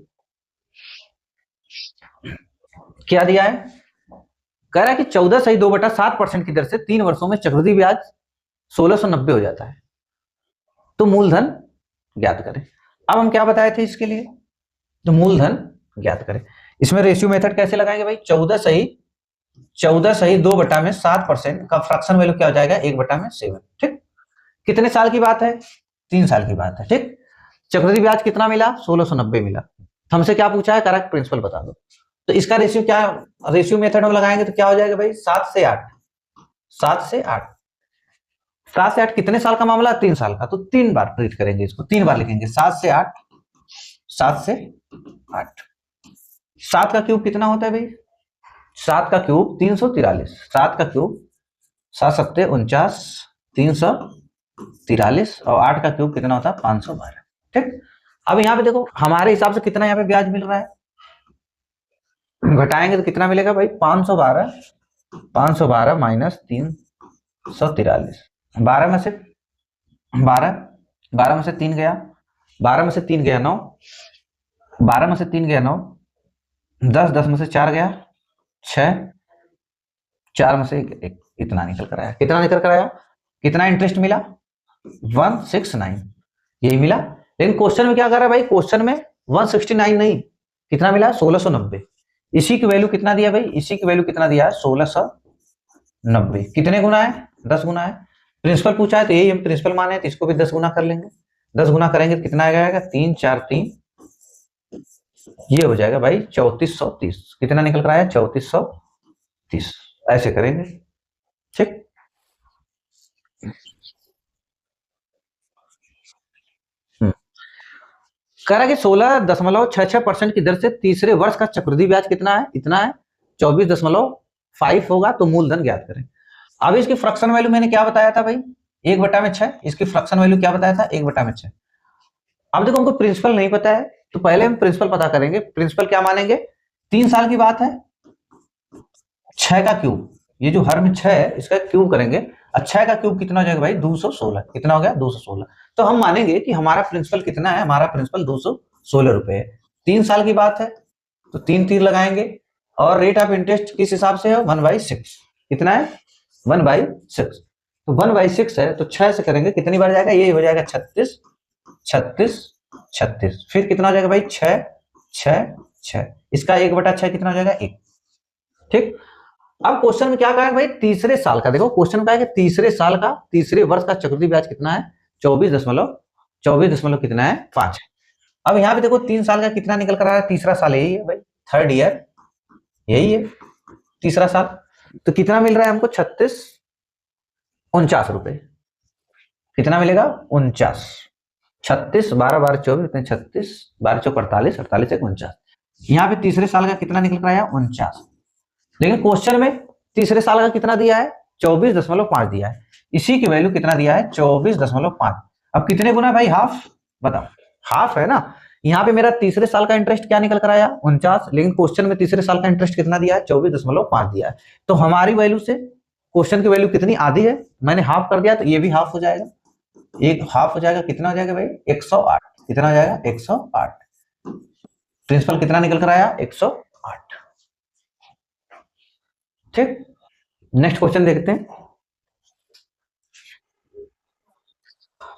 क्या दिया है। कह रहा है कि 14/2/7% की दर से 3 वर्षों में चक्रवृद्धि ब्याज 1690 हो जाता है, तो मूलधन ज्ञात करें। अब हम क्या बताए थे इसके लिए? तो मूलधन ज्ञात करें। इसमें रेशियो मेथड कैसे लगाएंगे भाई? 14/2/7% का फ्रैक्शन वैल्यू क्या हो जाएगा? 1/7। ठीक, कितने साल की बात है? 3 साल की बात है। ठीक, चक्रवृद्धि ब्याज कितना मिला? 1690 मिला। हमसे क्या पूछा है? करेक्ट प्रिंसिपल बता दो। तो इसका रेशियो क्या, रेशियो मेथड में लगाएंगे तो क्या हो जाएगा भाई? 7 से 8। 7 से 8, 7 से 8 कितने साल का मामला? 3 साल का, तो 3 बार ट्रीट करेंगे इसको, 3 बार लिखेंगे। 7 से 8, 7 से 8। 7 का क्यूब कितना होता है भाई? 7 का क्यूब 343। 7 का क्यूब 7 7 49 343, और 8 का क्यूब कितना होता है? 512। ठीक, अब यहाँ पे देखो हमारे हिसाब से कितना यहाँ पे ब्याज मिल रहा है, घटाएंगे तो कितना मिलेगा भाई? 512 माइनस 343। 12 में से 3 गया, 12 में से 3 गया 9, 12 में से 3 गया 9, 10, 10 में से 4 गया 6, 4 में से एक, इतना निकल कर आया। कितना निकल कर आया? कितना इंटरेस्ट मिला? 169, यही मिला। लेकिन क्वेश्चन में क्या कर रहा है भाई? क्वेश्चन में 169 नहीं, कितना मिला? 1690। इसी की वैल्यू कितना दिया भाई? इसी की वैल्यू कितना दिया है? 1690। कितने गुना है? 10 गुना है। प्रिंसिपल पूछा है तो यही हम प्रिंसिपल माने हैं, तो इसको भी 10 गुना कर लेंगे। 10 गुना करेंगे तो कितना आ जाएगा? 3 4 3, ये हो जाएगा भाई 3430। कितना निकल कर आया? 3430। ऐसे करेंगे, ठीक। कह रहा है कि 16.66% की दर से तीसरे वर्ष का चक्रवृद्धि ब्याज कितना है? इतना है। 24.5 होगा तो मूलधन ज्ञात करें। अब इसकी फ्रैक्शन वैल्यू मैंने क्या बताया था भाई? 1/6। इसकी फ्रैक्शन वैल्यू क्या बताया था? 1/6। अब देखो हमको प्रिंसिपल नहीं पता है, तो पहले हम प्रिंसिपल पता करेंगे। प्रिंसिपल क्या मानेंगे? 3 साल की बात है, 6 का क्यूब, ये जो हर में 6 है इसका क्यूब करेंगे। 6 का क्यूब कितना हो जाएगा भाई? 216। कितना हो गया? 216। तो हम मानेंगे कि हमारा प्रिंसिपल कितना है? हमारा प्रिंसिपल 216 रुपए है। 3 साल की बात है तो 3 तीर लगाएंगे। और रेट ऑफ इंटरेस्ट किस हिसाब से है? 1/6। कितना है? 1/6। तो 1/6 है तो 6 से करेंगे कितनी बार जाएगा? ये हो जाएगा 36 36 36। फिर कितना हो जाएगा भाई? 6 6 6। इसका 1/6 कितना हो जाएगा? 1। ठीक। अब क्वेश्चन में क्या कहा है भाई? तीसरे साल का। देखो क्वेश्चन का है कि तीसरे साल का, तीसरे वर्ष का चक्रवृद्धि ब्याज कितना है? 24 कितना है? 5 है। अब यहाँ पे देखो 3 साल का कितना निकल कर रहा है? तीसरा साल यही है भाई, थर्ड ईयर यही है तीसरा साल। तो कितना मिल रहा है हमको? 49 रुपए। कितना मिलेगा? 49। 36 12 12 24, 36 12 4 48, 48 1 49। यहाँ पे तीसरे साल का कितना निकल कर आया? 49। लेकिन क्वेश्चन में तीसरे साल का कितना दिया है? 24.5 दिया है। इसी की वैल्यू कितना दिया है? 24.5। अब कितने गुना भाई? हाफ। बताओ, हाफ है ना। यहाँ पे मेरा तीसरे साल का इंटरेस्ट क्या निकल कर आया? 49। लेकिन क्वेश्चन में तीसरे साल का इंटरेस्ट कितना दिया है? 24.5 दिया है। तो हमारी वैल्यू से क्वेश्चन की वैल्यू कितनी? आधी है। मैंने हाफ कर दिया तो ये भी हाफ हो जाएगा। एक हाफ हो जाएगा। कितना हो जाएगा भाई? 108। कितना हो जाएगा? 108। प्रिंसिपल कितना निकल कर आया? 108। ठीक। नेक्स्ट क्वेश्चन देखते हैं।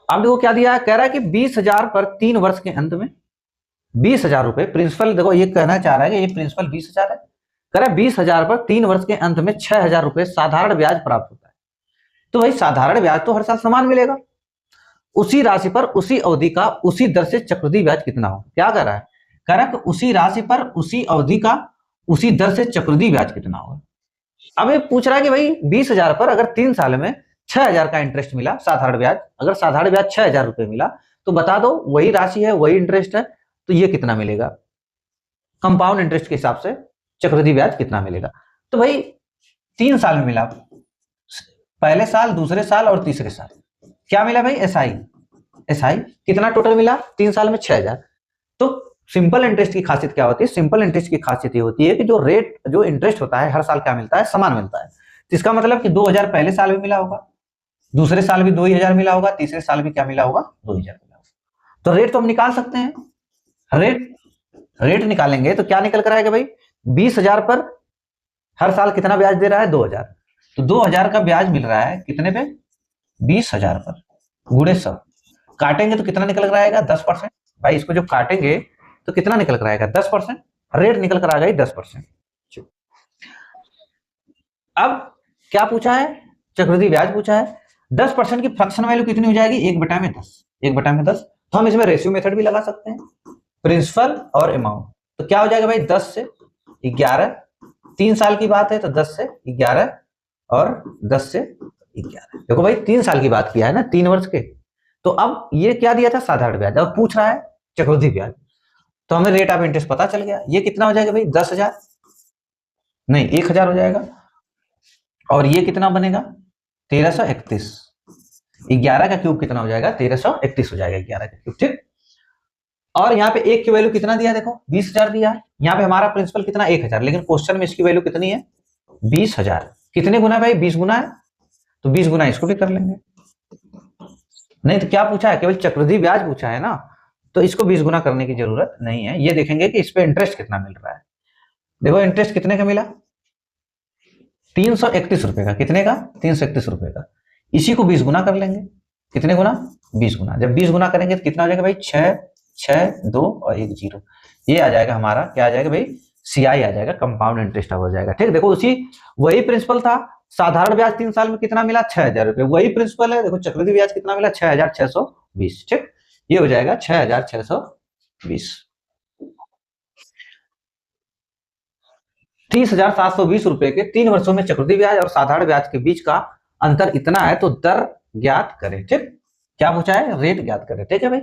अब देखो क्या दिया है? कह रहा है कि 20,000 पर 3 वर्ष के अंत में 20,000 रुपए। प्रिंसिपल देखो ये कहना चाह रहा है कि ये प्रिंसिपल 20,000 है। कह रहा है 20,000 पर 3 वर्ष के अंत में 6,000 रुपए साधारण ब्याज प्राप्त होता है। तो भाई साधारण ब्याज तो हर साल समान मिलेगा। उसी राशि पर उसी अवधि का उसी दर से चक्रवृद्धि ब्याज कितना हो? क्या कह रहा है? कह रहा है कि उसी राशि पर उसी अवधि का उसी दर से चक्रवृद्धि ब्याज कितना होगा। अब ये पूछ रहा है कि भाई 20,000 पर अगर 3 साल में 6,000 का इंटरेस्ट मिला साधारण ब्याज, अगर साधारण ब्याज 6,000 रुपए मिला तो बता दो वही राशि है वही इंटरेस्ट है तो ये कितना मिलेगा? कंपाउंड इंटरेस्ट के हिसाब से चक्रवृद्धि ब्याज कितना मिलेगा? तो भाई 3 साल में मिला, पहले साल, दूसरे साल और तीसरे साल। क्या मिला भाई? एसआई। एसआई कितना टोटल मिला? 3 साल में 6,000। तो सिंपल इंटरेस्ट की खासियत क्या होती है? सिंपल इंटरेस्ट की खासियत ये होती है कि जो रेट, जो इंटरेस्ट होता है हर साल क्या मिलता है? समान मिलता है। तो इसका मतलब कि 2,000 पहले साल में मिला होगा, दूसरे साल भी 2,000 मिला होगा, तीसरे साल भी क्या मिला होगा? 2,000 मिला होगा। तो रेट तो हम निकाल सकते हैं। रेट निकालेंगे तो क्या निकल कर आएगा भाई? 20,000 पर हर साल कितना ब्याज दे रहा है? 2,000। तो 2,000 का ब्याज मिल रहा है कितने पे? 20,000 पर गुणे 100। काटेंगे तो कितना निकल कर आएगा? 10%। भाई इसको जो काटेंगे तो कितना निकल कर आएगा? 10%। रेट निकल कर आ गई 10%। अब क्या पूछा है? चक्रवृद्धि ब्याज पूछा है। 10% की फ्रैक्शन वैल्यू कितनी हो जाएगी? 1/10। 1/10। तो हम इसमें रेशियो मेथड भी लगा सकते हैं, प्रिंसिपल और अमाउंट। तो क्या हो जाएगा भाई? 10 से 11। 3 साल की बात है तो 10 से 11 और 10 से 11। देखो भाई 3 साल की बात किया है ना, 3 वर्ष के। तो अब ये क्या दिया था? साधारण ब्याज। और पूछ रहा है चक्रवृद्धि ब्याज। तो हमें रेट ऑफ इंटरेस्ट पता चल गया। ये कितना हो जाएगा भाई? 10,000 नहीं 1,000 हो जाएगा। और ये कितना बनेगा? 1331। 11 का क्यूब कितना हो जाएगा? 1331 हो जाएगा 11 का क्यूब। ठीक। और यहाँ पे एक की वैल्यू कितना दिया? देखो 20,000 दिया है। यहाँ पे हमारा प्रिंसिपल कितना? 1,000। लेकिन क्वेश्चन में इसकी वैल्यू कितनी है? 20,000। कितने गुना भाई? 20 गुना है तो 20 गुना इसको भी कर लेंगे। नहीं तो क्या पूछा है? केवल चक्रवृद्धि ब्याज पूछा है ना, तो इसको 20 गुना करने की जरूरत नहीं है। ये देखेंगे कि इस पे इंटरेस्ट कितना मिल रहा है। देखो इंटरेस्ट कितने का मिला, 331 रुपए का। कितने का, 331 रुपए का। इसी को 20 गुना कर लेंगे। कितने गुना, 20 गुना। जब 20 गुना करेंगे तो कितना हो जाएगा भाई, 6 6 2 और 1 0। ये आ जाएगा हमारा, क्या आ जाएगा भाई, सीआई आ जाएगा, कंपाउंड इंटरेस्ट हो जाएगा। ठीक, देखो उसी वही प्रिंसिपल था। साधारण ब्याज 3 साल में कितना मिला, 6,000 रुपए। वही प्रिंसिपल है, देखो चक्रवृद्धि ब्याज कितना मिला, 6,620। ठीक, ये हो जाएगा 6,620। 30,720 रुपए के 3 वर्षों में चक्रवृद्धि ब्याज और साधारण ब्याज के बीच का अंतर इतना है, तो दर ज्ञात करें। ठीक, क्या पूछा है, रेट ज्ञात करें। ठीक है भाई,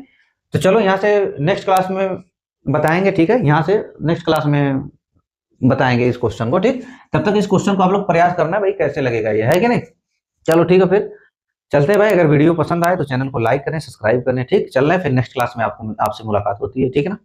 तो चलो यहाँ से नेक्स्ट क्लास में बताएंगे। ठीक है, यहाँ से नेक्स्ट क्लास में बताएंगे इस क्वेश्चन को। ठीक, तब तक इस क्वेश्चन को आप लोग प्रयास करना भाई, कैसे लगेगा ये, है कि नहीं। चलो ठीक है, फिर चलते हैं भाई। अगर वीडियो पसंद आए तो चैनल को लाइक करें, सब्सक्राइब करें। ठीक, चल रहे हैं फिर, नेक्स्ट क्लास में आपको आपसे मुलाकात होती है। ठीक है ना।